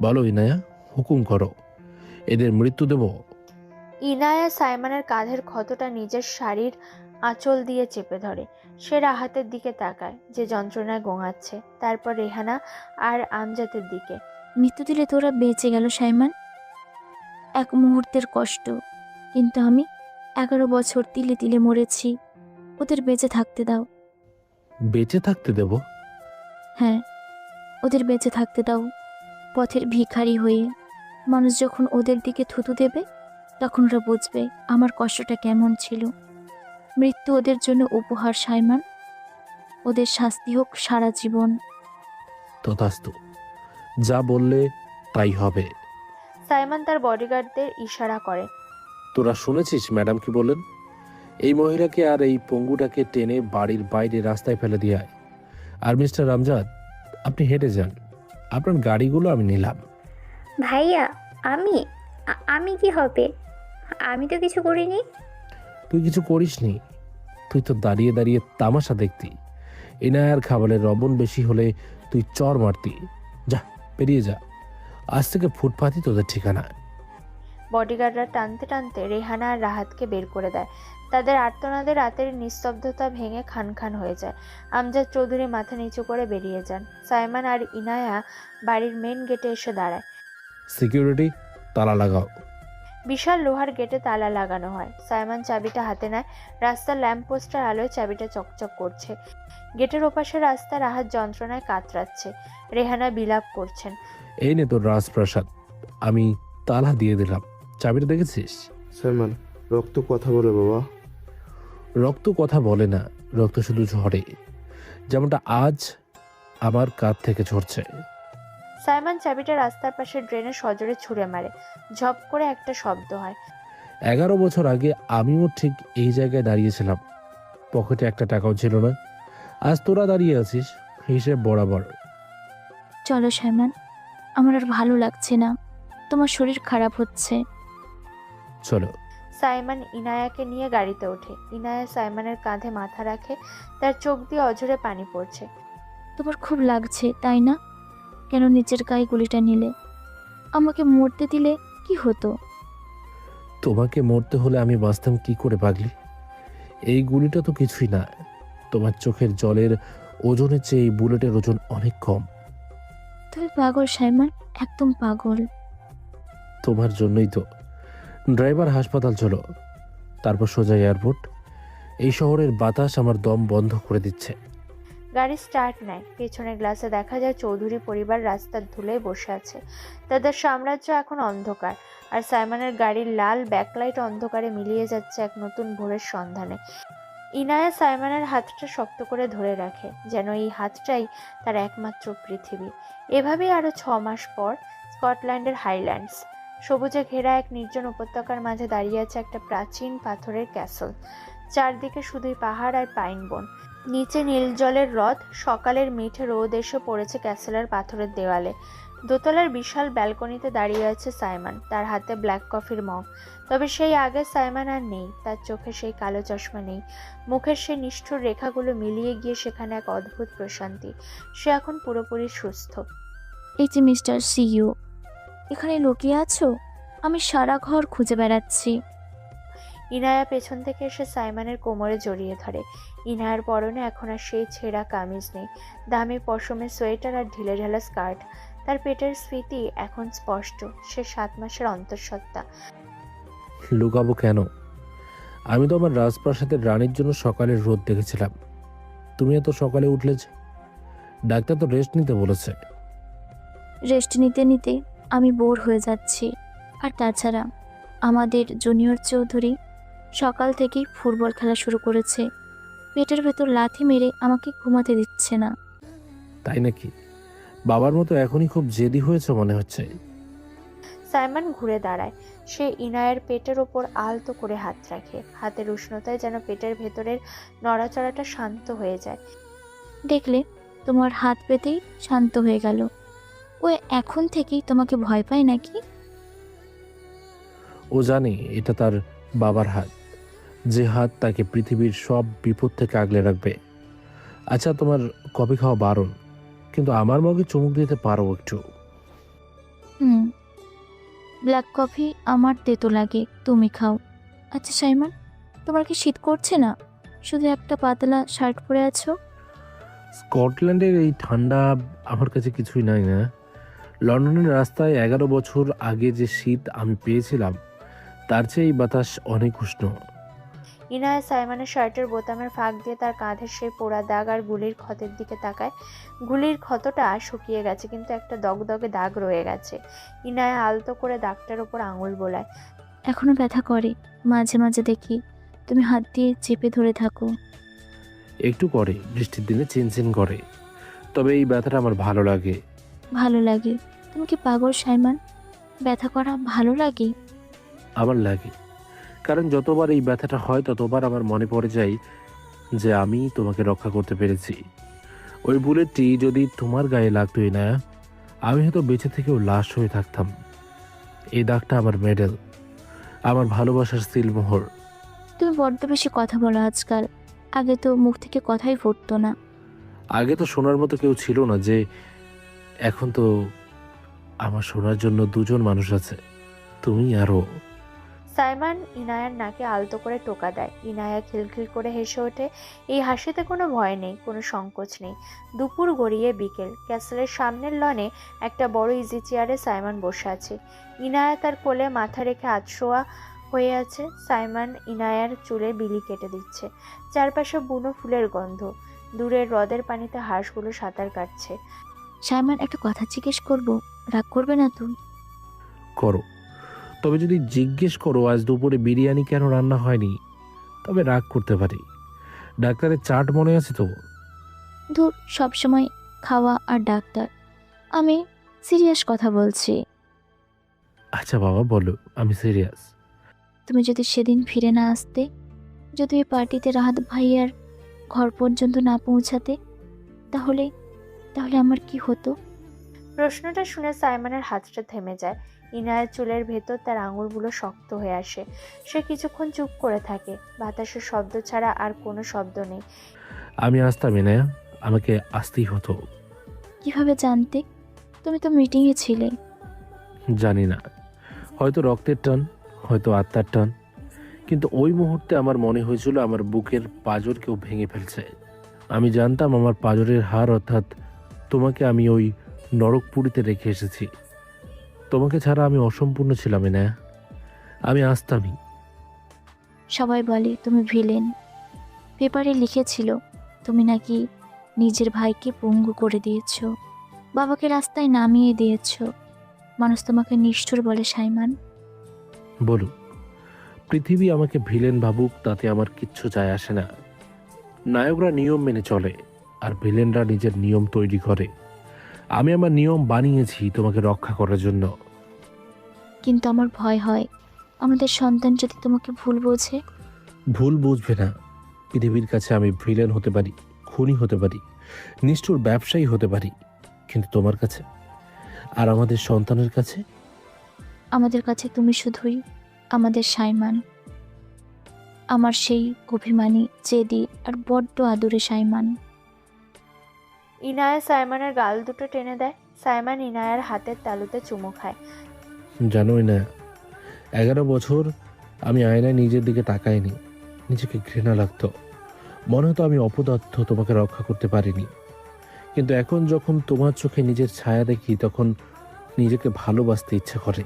বলো ইনায়া, হুকুম করো, এদের মৃত্যু দেব? ইনায়া সাইমনের কাঁধের ক্ষতটা নিজের শাড়ির আঁচল দিয়ে চেপে ধরে। সে রাহাতের দিকে তাকায়, যে যন্ত্রণায় গোঙাচ্ছে। তারপর রেহানা আর আমজাদের দিকে। মৃত্যু দিলে তোরা বেঁচে গেল সাইমান, এক মুহূর্তের কষ্ট, কিন্তু আমি 11 বছর তিলে তিলে মরেছি। ওদের বেঁচে থাকতে দাও। বেঁচে থাকতে দেব? হ্যাঁ, ওদের বেঁচে থাকতে দাও। পথের ভিখারি হয়ে মানুষ যখন ওদের দিকে থুতু দেবে তখন ওরা বুঝবে আমার কষ্টটা কেমন ছিল। মৃত্যু ওদের জন্য উপহার সাইমান, ওদের শাস্তি হোক সারা জীবন। তথাস্তু, যা বললে তাই হবে। সাইমন তার বডিগার্ডদের ইশারা করে। তোরা শুনেছিস ম্যাডাম কি বললেন? এই মহিলাকে আর এই পঙ্গুটাকে টেনে বাড়ির বাইরে রাস্তায় ফেলে দিয়ে আয়। আর মিস্টার আমজাদ, আপনি হেঁটে যান, আপনার গাড়িগুলো আমি নিলাম। ভাইয়া, আমি কি হবে? আমি তো কিছু করিনি। তুই কিছু করিসনি, তুই তো দাঁড়িয়ে দাঁড়িয়ে তামাশা দেখতি। এনায়ার খাবারের লবণ বেশি হলে তুই চর মারতি। যা, পেরিয়ে যা, আজ থেকে ফুটপাতই তোদের ঠিকানা। বডিগার্ডরা টানতে টানতে রেহানা আর রাহাতকে বের করে দেয়। তাদের আর্তনাদে রাতের নিস্তব্ধতা ভেঙে খান খান হয়ে যায়। আমজাদ চৌধুরী মাথা নিচু করে বেরিয়ে যান। সাইমন আর ইনায়া বাড়ির মেন গেটে এসে দাঁড়ায়। সিকিউরিটি, তালা লাগাও। বিশাল লোহার গেটে তালা লাগানো হয়। সাইমন চাবিটা হাতে নেয়। রাস্তার ল্যাম্পপোস্টের আলোয় চাবিটা চকচক করছে। গেটের ওপাশে রাস্তা রাহাত যন্ত্রণায় কাতরাচ্ছে। রেহানা বিলাপ করছেন। এই নে তোর রাজপ্রাসাদ, আমি তালা দিয়ে দিলাম। চাবিটা দেখেছিস? সাইমন, রক্ত কথা বলে বাবা। রক্ত কথা বলে না, রক্ত শুধু ঝরে, যেমনটা আজ আমার কাঁধ থেকে ঝরছে। সাইমন চাবিটা রাস্তার পাশে ড্রেনে সজোরে ছুঁড়ে মারে। ঝপ করে একটা শব্দ হয়। 11 বছর আগে আমিও ঠিক এই জায়গায় দাঁড়িয়েছিলাম, পকেটে একটা টাকাও ছিল না। আজ তোরা দাঁড়িয়ে আছিস, হিসেব বরাবর। চলো সাইমান, আমার আর ভালো লাগছে না, তোমার শরীর খারাপ হচ্ছে। চলো। সাইমন ইনায়াকে নিয়ে গাড়িতে ওঠে। ইনায়া সাইমনের কাঁধে মাথা রাখে, তার চোখ দিয়ে অঝরে পানি পড়ছে। তোমার খুব লাগছে তাই না? কেন নিচের গায়ে গুলিটা নিলে? আমাকে মরতে দিলে কি হতো? তোমাকে মরতে হলে আমি বাঁচতাম কি করে পাগলি? এই গুলিটা তো কিছুই না, তোমার চোখের জলের ওজনের চেয়ে এই বুলেটের ওজন অনেক কম। তুমি পাগল সাইমন, একদম পাগল। তোমার জন্যই তো। ড্রাইভার হাসপাতাল চলো, তারপর সোজা এয়ারপোর্ট। এই শহরের বাতাস আমার দম বন্ধ করে দিচ্ছে। গাড়ি স্টার্ট নেয়। পেছনের গ্লাসে দেখা যায় চৌধুরী পরিবার রাস্তার ধুলায় বসে আছে। তাদের সাম্রাজ্য এখন অন্ধকার, আর সাইমনের গাড়ির লাল ব্যাকলাইট অন্ধকারে মিলিয়ে যাচ্ছে এক নতুন ভোরের সন্ধানে। ইনায়া সাইমনের হাতটা শক্ত করে ধরে রাখে, যেন এই হাতটাই তার একমাত্র পৃথিবী। এভাবেই আরো 6 মাস পর স্কটল্যান্ডের হাইল্যান্ডস, সবুজে ঘেরা এক নির্জন উপত্যকার মাঝে দাঁড়িয়ে আছে একটা প্রাচীন পাথরের ক্যাসল। চারদিকে শুধুই পাহাড় আর পাইন বন। নিচে নীল জলের হ্রদ। সকালের মিঠে রোদ এসে পড়েছে ক্যাসেলের পাথরের দেওয়ালে। দোতলার বিশাল ব্যালকনিতে দাঁড়িয়ে আছে সাইমন, তার হাতে ব্ল্যাক কফির মগ। তবে সেই আগের সাইমন আর নেই। তার চোখে সেই কালো চশমা নেই, মুখের সেই নিষ্ঠুর রেখাগুলো মিলিয়ে গিয়ে সেখানে এক অদ্ভুত প্রশান্তি। সে এখন পুরোপুরি সুস্থ। এই যে মিস্টার সিইও, এখানে লুকিয়ে আছো? আমি সারা ঘর খুঁজে বেড়াচ্ছি। ইনায়া পেছন থেকে এসে সাইমনের কোমরে জড়িয়ে ধরে। ইনায়ার পরনে এখন আর সেই ছেঁড়া কামিজ নেই, দামি পশমের সোয়েটার আর ঢিলেঢালা স্কার্ট। তার পেটের স্মৃতি এখন স্পষ্ট। সে 7 মাসের অন্তঃসত্ত্বা। লুকাবো কেন? আমি তো আমার রাজপ্রাসাদের রানীর জন্য সকালের রোদ দেখেছিলাম। তুমি এত সকালে উঠলে যে? ডাক্তার তো রেস্ট নিতে বলেছে। রেস্ট নিতে নিতে আমি বোর হয়ে যাচ্ছি। আর তাছাড়া আমাদের জুনিয়র চৌধুরী সকাল থেকেই ফুটবল খেলা শুরু করেছে। পেটের ভেতর লাথি মেরে আমাকে ঘুমাতে দিচ্ছে না। তাই নাকি? বাবার মতো এখনই খুব জেদি হয়েছে মনে হচ্ছে। সাইমন ঘুরে দাঁড়ায়। সে ইনায়ের পেটের ওপর আলতো করে হাত রাখে। হাতের উষ্ণতায় যেন পেটের ভেতরের নড়াচড়াটা শান্ত হয়ে যায়। দেখলে, তোমার হাত পেতেই শান্ত হয়ে গেল। ও এখন থেকেই তোমাকে ভয় পায় নাকি? ও জানে এটা তার বাবার হাত, যে হাত তাকে পৃথিবীর সব বিপদ থেকে আগলে রাখবে। আচ্ছা, তোমার কফি খাওয়া বারণ, কিন্তু আমার মগে চুমুক দিতে পারো একটু? ব্ল্যাক কফি আমার তেতো লাগে, তুমি খাও। আচ্ছা সাইমন, তোমার কি শীত করছে না? শুধু একটা পাতলা শার্ট পরে আছো। স্কটল্যান্ডের এই ঠান্ডা আমার কাছে কিছুই নাই না। লন্ডনের রাস্তায় 11 বছর আগে যে শীত আমি পেয়েছিলাম, তার চেয়ে এই বাতাস অনেক উষ্ণ। ইনায়া সাইমনের শার্টের বোতামের ফাঁক দিয়ে তার কাঁধের সেই পোড়া দাগ আর গুলির ক্ষতের দিকে তাকায়। গুলির ক্ষতটা শুকিয়ে গেছে, কিন্তু একটা দগদগে দাগ রয়ে গেছে। ইনায়া আলতো করে দাগটার ওপর আঙুল বোলায়। এখনো ব্যথা করে, মাঝে মাঝে দেখি। তুমি হাত দিয়ে চেপে ধরে থাকো। একটু করে, বৃষ্টির দিনে চিনচিন করে, তবে এই ব্যথাটা আমার ভালো লাগে। ভালো লাগে? তুমি কি পাগল সাইমন? ব্যথা করা ভালো লাগে? আমার লাগে, কারণ যতবার এই ব্যথাটা হয় ততবার আমার মনে পড়ে যায় যে আমি তোমাকে রক্ষা করতে পেরেছি। ওই বুলেটটি যদি তোমার গায়ে লাগতোই না, আমি হয়তো বেঁচে থেকেও লাশ হয়ে থাকতাম। এই দাগটা আমার মেডেল, আমার ভালোবাসার সিলমোহর। তুমি বড্ড বেশি কথা বলো আজকাল। আগে তো মুখ থেকে কথাই ফুটতো না। আগে তো শোনার মতো কেউ ছিল না, যে এখন তো আমার শোনার জন্য 2জন মানুষ আছে, তুমি আরও। সাইমন ইনায়ার নাকে আলতো করে টোকা দেয়। ইনায়া খিলখিল করে হেসে ওঠে। এই হাসিতে কোনো ভয় নেই, কোনো সংকোচ নেই। দুপুর গড়িয়ে বিকেল। ক্যাসেলের সামনের লনে একটা বড় ইজি চেয়ারে সাইমন বসে আছে। ইনায়া তার কোলে মাথা রেখে আধশোয়া হয়ে আছে। সাইমন ইনায়ার চুলে বিলি কেটে দিচ্ছে। চারপাশে বুনো ফুলের গন্ধ। দূরের হ্রদের পানিতে হাঁসগুলো সাঁতার কাটছে। সাইমন, একটা কথা জিজ্ঞেস করব, রাগ করবে না তো? করো, তবে যদি জিজ্ঞেস করো আজ দুপুরে বিরিয়ানি কেন রান্না হয়নি, তবে রাগ করতে পারি। ডাক্তারের চার্ট মনে আছে তো? ধুর, সবসময় খাওয়া আর ডাক্তার। আমি সিরিয়াস কথা বলছি। আচ্ছা বাবা, বলো, আমি সিরিয়াস। তুমি যদি সেদিন ফিরে না আসতে, যদি ওই পার্টিতে রাহাত ভাইয়ার ঘর পর্যন্ত না পৌঁছাতে, তাহলে তাহলে আমার কি হতো? প্রশ্নটা শুনে সাইমনের হাতটা থেমে যায়। ইনায়ের চুলের ভেতর তার আঙুলগুলো শক্ত হয়ে আসে। সে কিছুক্ষণ চুপ করে থাকে। বাতাসের শব্দ ছাড়া আর কোনো শব্দ নেই। আমি আসতামই না, আমাকে আসতেই হতো। কিভাবে জানতে? তুমি তো মিটিংয়ে ছিলে। জানি না, হয়তো রক্তের টান, হয়তো আত্মার টান, কিন্তু ওই মুহূর্তে আমার মনে হয়েছিল আমার বুকের পাঁজর কেউ ভেঙে ফেলছে। আমি জানতাম আমার পাঁজরের হার অর্থাৎ তোমাকে আমি ওই নরকপুরীতে রেখে এসেছি। তোমাকে ছাড়া আমি অসম্পূর্ণ ছিলাম না, আমি আসতামই। সবাই বলে তুমি ভিলেন। পেপারে লিখেছিল তুমি নাকি নিজের ভাইকে পঙ্গু করে দিয়েছ, বাবাকে রাস্তায় নামিয়ে দিয়েছ। মানুষ তোমাকে নিষ্ঠুর বলে সাইমান। বলুক, পৃথিবী আমাকে ভিলেন ভাবুক, তাতে আমার কিচ্ছু যায় আসে না। নায়করা নিয়ম মেনে চলে আর ভিলেনরা নিজের নিয়ম তৈরি করে। আমি আমার নিয়ম বানিয়েছি তোমাকে রক্ষা করার জন্য। কিন্তু আমার ভয় হয় আমাদের সন্তান যদি তোমাকে ভুল বোঝে। ভুল বুঝবে না। পৃথিবীর কাছে আমি ভিলেন হতে পারি, খুনি হতে পারি, নিষ্ঠুর ব্যবসায়ী হতে পারি, কিন্তু তোমার কাছে আর আমাদের সন্তানের কাছে? আমাদের কাছে তুমি শুধুই আমাদের সাইমান, আমার সেই অভিমানী, জেদি আর বড্ড আদুরে সাইমান। ইনায়া সাইমানের গাল দুটো টেনে দেয়। সাইমান ইনায়ার হাতের তালুতে চুমু খায়। জানোই না, 11 বছর আমি আয়নায় নিজের দিকে তাকাইনি। নিজেকে ঘৃণা লাগতো, মনে হতো আমি অপদার্থ, তোমাকে রক্ষা করতে পারিনি। কিন্তু এখন যখন তোমার চোখে নিজের ছায়া দেখি, তখন নিজেকে ভালোবাসতে ইচ্ছা করে।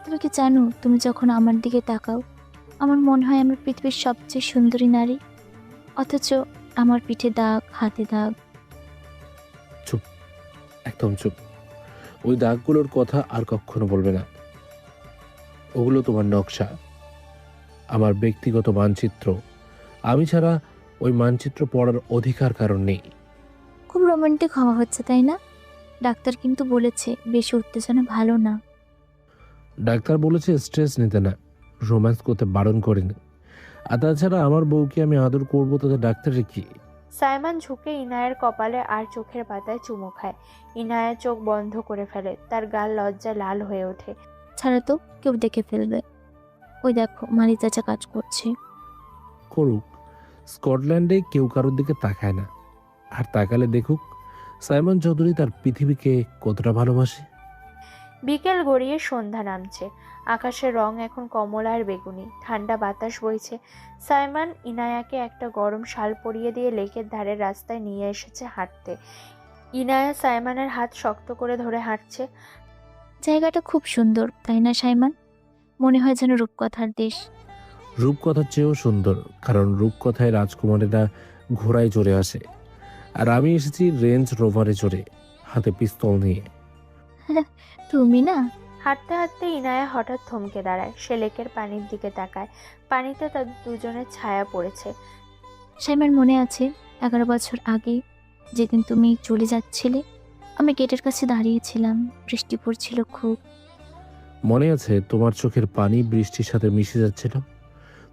তুমি কি জানো, তুমি যখন আমার দিকে তাকাও আমার মনে হয় আমি পৃথিবীর সবচেয়ে সুন্দরী নারী, অথচ আমার পিঠে দাগ, হাতে দাগ। চুপ, একদম চুপ। ওই দাগগুলোর কথা আর কখনো বলবে না। ওগুলো তোমার নকশা, আমার ব্যক্তিগত মানচিত্র। আমি ছাড়া ওই মানচিত্র পড়ার অধিকার কারণ নেই। খুব রোমান্টিক হওয়া হচ্ছে তাই না? ডাক্তার কিন্তু বলেছে বেশি উত্তেজনা ভালো না। ডাক্তার বলেছে স্ট্রেস নিতে না, রোম্যান্স করতে বারণ করেনি। আর তাছাড়া আমার বউকে আমি আদর করবো, তাতে ডাক্তারের কি? সাইমান ঝুঁকে ইনায়ের কপালে আর চোখের পাতায় চুমু খায়। ইনায়া চোখ বন্ধ করে ফেলে, তার গাল লজ্জায় লাল হয়ে ওঠে। ছাড়া তো কেউ দেখে ফেলবে। ওই দেখো মালি চাচা কাজ করছে। করুক, স্কটল্যান্ডে কেউ কারোর দিকে তাকায় না। আর তাকালে দেখুক সাইমন চৌধুরী তার পৃথিবীকে কতটা ভালোবাসে। বিকেল গড়িয়ে সন্ধ্যা নামছে। আকাশের রং এখন কমলা আর বেগুনি। ঠান্ডা বাতাস বইছে। সাইমান ইনায়াকে একটা গরম শাল পরিয়ে দিয়ে লেকের ধারের রাস্তায় নিয়ে এসেছে হাঁটতে। ইনায়া সাইমানের হাত শক্ত করে ধরে হাঁটছে। জায়গাটা খুব সুন্দর তাই না সাইমান? মনে হয় যেন রূপকথার দেশ। রূপকথার চেয়েও সুন্দর, কারণ রূপকথায় রাজকুমারীরা ঘোড়ায় চড়ে আসে, আর আমি এসেছি রেঞ্জ রোভারে চড়ে, হাতে পিস্তল নিয়ে। তুমি না। হাঁটতে হাঁটতে ইনায়া হঠাৎ থমকে দাঁড়ায়। সে লেকের পানির দিকে তাকায়। পানিতে তার দুজনের ছায়া পড়েছে। সাইমান মনে আছে 11 বছর আগে যেদিন তুমি চলে যাচ্ছিলে, আমি গেটের কাছে দাঁড়িয়েছিলাম, বৃষ্টি পড়ছিল খুব। মনে আছে তোমার চোখের পানি বৃষ্টির সাথে মিশে যাচ্ছিল।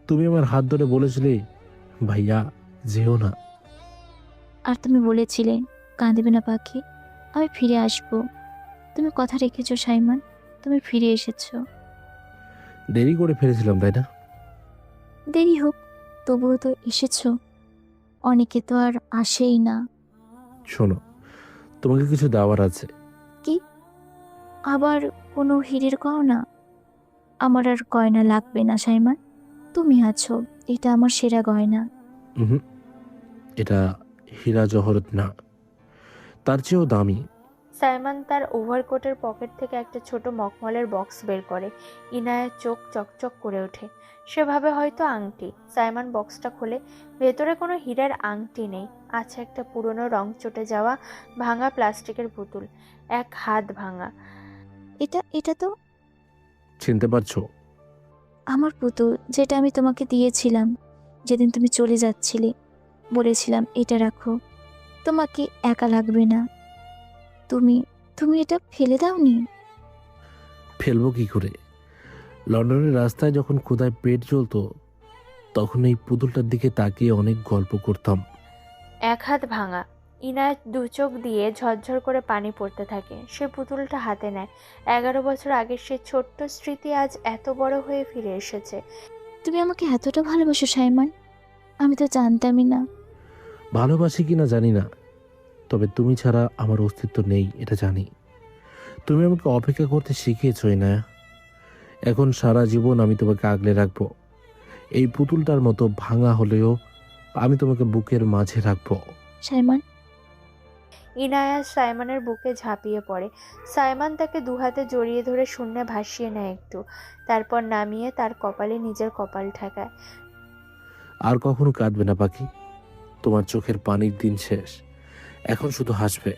তুমি আমার হাত ধরে বলেছিলে, ভাইয়া যেও না। আর তুমি বলেছিলে কাঁদবে না পাখি, আমি ফিরে আসব। তুমি কথা রেখেছো সাইমান, তুমি ফিরে এসেছো। দেরি করে ফেলেছিলাম তাই না? দেরি হোক, তবুও তো এসেছো। অনেকে তো আর আসেই না। শোনো, তোমাকে কিছু দেওয়ার আছে। কি? আবার কোনো হীরের গয়না? আমার আর গয়না লাগবে না সাইমান, তুমি আছো, এটা আমার সেরা গয়না। এটা হীরা জহরত না, তার চেয়েও দামি। সাইমান তার ওভারকোটের পকেট থেকে একটা ছোট মখমলের বক্স বের করে। ইনায়ের চোখ চকচক করে ওঠে। সে ভাবে হয়তো আংটি। সাইমান বক্সটা খোলে। ভেতরে কোনো হীরার আংটি নেই, আছে একটা পুরনো রং চটে যাওয়া ভাঙা প্লাস্টিকের পুতুল, এক হাত ভাঙা। এটা তো চিনতে পারছো? আমার পুতুল, যেটা আমি তোমাকে দিয়েছিলাম যেদিন তুমি চলে যাচ্ছিলে। বলেছিলাম এটা রাখো, তোমাকে একা লাগবে না। তুমি এটা ফেলে দাওনি? ফেলবো কি করে? লন্ডনের রাস্তায় যখন ক্ষুধায় পেট জ্বলতো, তখন এই পুতুলটার দিকে তাকিয়ে অনেক গল্প করতাম। এক হাত ভাঙা। ইনায়েত দু চোখ দিয়ে ঝরঝর করে পানি পড়তে থাকে। সে পুতুলটা হাতে নেয়। 11 বছর আগের সে ছোট্ট স্মৃতি আজ এত বড় হয়ে ফিরে এসেছে। তুমি আমাকে এতটা ভালোবাসো সাইমান, আমি তো জানতামই না। ভালোবাসি কিনা জানি না, তবে তুমি ছাড়া আমার অস্তিত্ব নেই এটা জানি। তুমি আমাকে অপেক্ষা করতে শিখিয়েছই না। এখন সারা জীবন আমি তোমাকে আগলে রাখবো। এই পুতুলটার মতো ভাঙা হলেও আমি তোমাকে বুকের মাঝে রাখবো। সাইমন। ইনায়া সাইমনের বুকে ঝাঁপিয়ে পড়ে। সাইমন তাকে দুহাতে জড়িয়ে ধরে শূন্যে ভাসিয়ে নেয় একটু, তারপর নামিয়ে তার কপালে নিজের কপাল ঠেকায়। আর কখনো কাঁদবে না পাখি, তোমার চোখের পানির দিন শেষ, এখন শুধু হাসবে।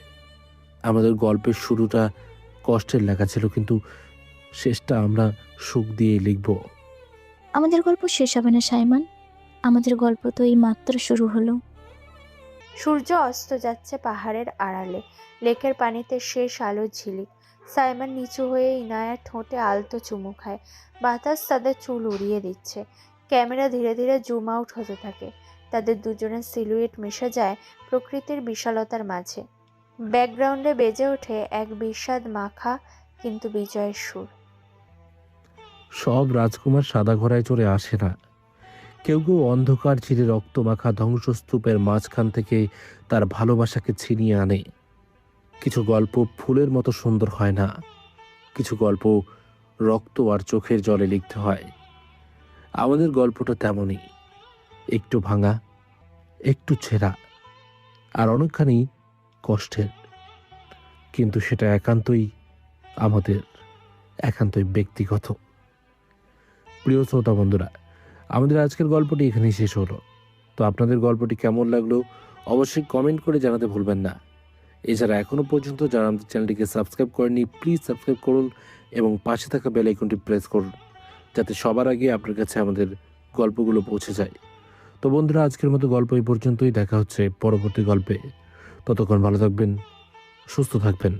আমাদের গল্পের শুরুটা কষ্টের লেখা ছিল, কিন্তু শেষটা আমরা সুখ দিয়ে লিখব। আমাদের গল্প শেষ হবে না সাইমন, আমাদের গল্প তো এই মাত্র শুরু হলো। সূর্য অস্ত যাচ্ছে পাহাড়ের আড়ালে, লেকের পানিতে শেষ আলোর ঝিলিক। সাইমন নিচু হয়ে ইনায়ার ঠোঁটে আলতো চুমু খায়। বাতাস তাদের চুল উড়িয়ে দিচ্ছে। ক্যামেরা ধীরে ধীরে জুম আউট হতে থাকে। তাদের দুজনের সিলুয়েট মিশে যায় প্রকৃতির বিশালতার মাঝে। ব্যাকগ্রাউন্ডে বেজে ওঠে এক বিষাদ মাখা কিন্তু বিজয়ের সুর। সব রাজকুমার সাদা ঘোড়ায় চড়ে আসে না, কেউ কেউ অন্ধকার চিরে রক্তমাখা ধ্বংসস্তূপের মাঝখান থেকে তার ভালোবাসাকে ছিনিয়ে আনে। কিছু গল্প ফুলের মতো সুন্দর হয় না, কিছু গল্প রক্ত আর চোখের জলে লিখতে হয়। আমাদের গল্পটা তেমনই, একটু ভাঙা, একটু ছেঁড়া, আর অনেকখানি কষ্টের, কিন্তু সেটা একান্তই আমাদের, একান্তই ব্যক্তিগত। প্রিয় শ্রোতা বন্ধুরা, আমাদের আজকের গল্পটি এখানেই শেষ হলো। তো আপনাদের গল্পটি কেমন লাগলো অবশ্যই কমেন্ট করে জানাতে ভুলবেন না। এছাড়া এখনও পর্যন্ত যারা আমাদের চ্যানেলটিকে সাবস্ক্রাইব করেননি, প্লিজ সাবস্ক্রাইব করুন এবং পাশে থাকা বেল আইকনটি প্রেস করুন, যাতে সবার আগে আপনার কাছে আমাদের গল্পগুলো পৌঁছে যায়। তো বন্ধুরা, আজকের মতো গল্প এই পর্যন্তই। দেখা হচ্ছে পরবর্তী গল্পে। ততক্ষণ ভালো থাকবেন, সুস্থ থাকবেন।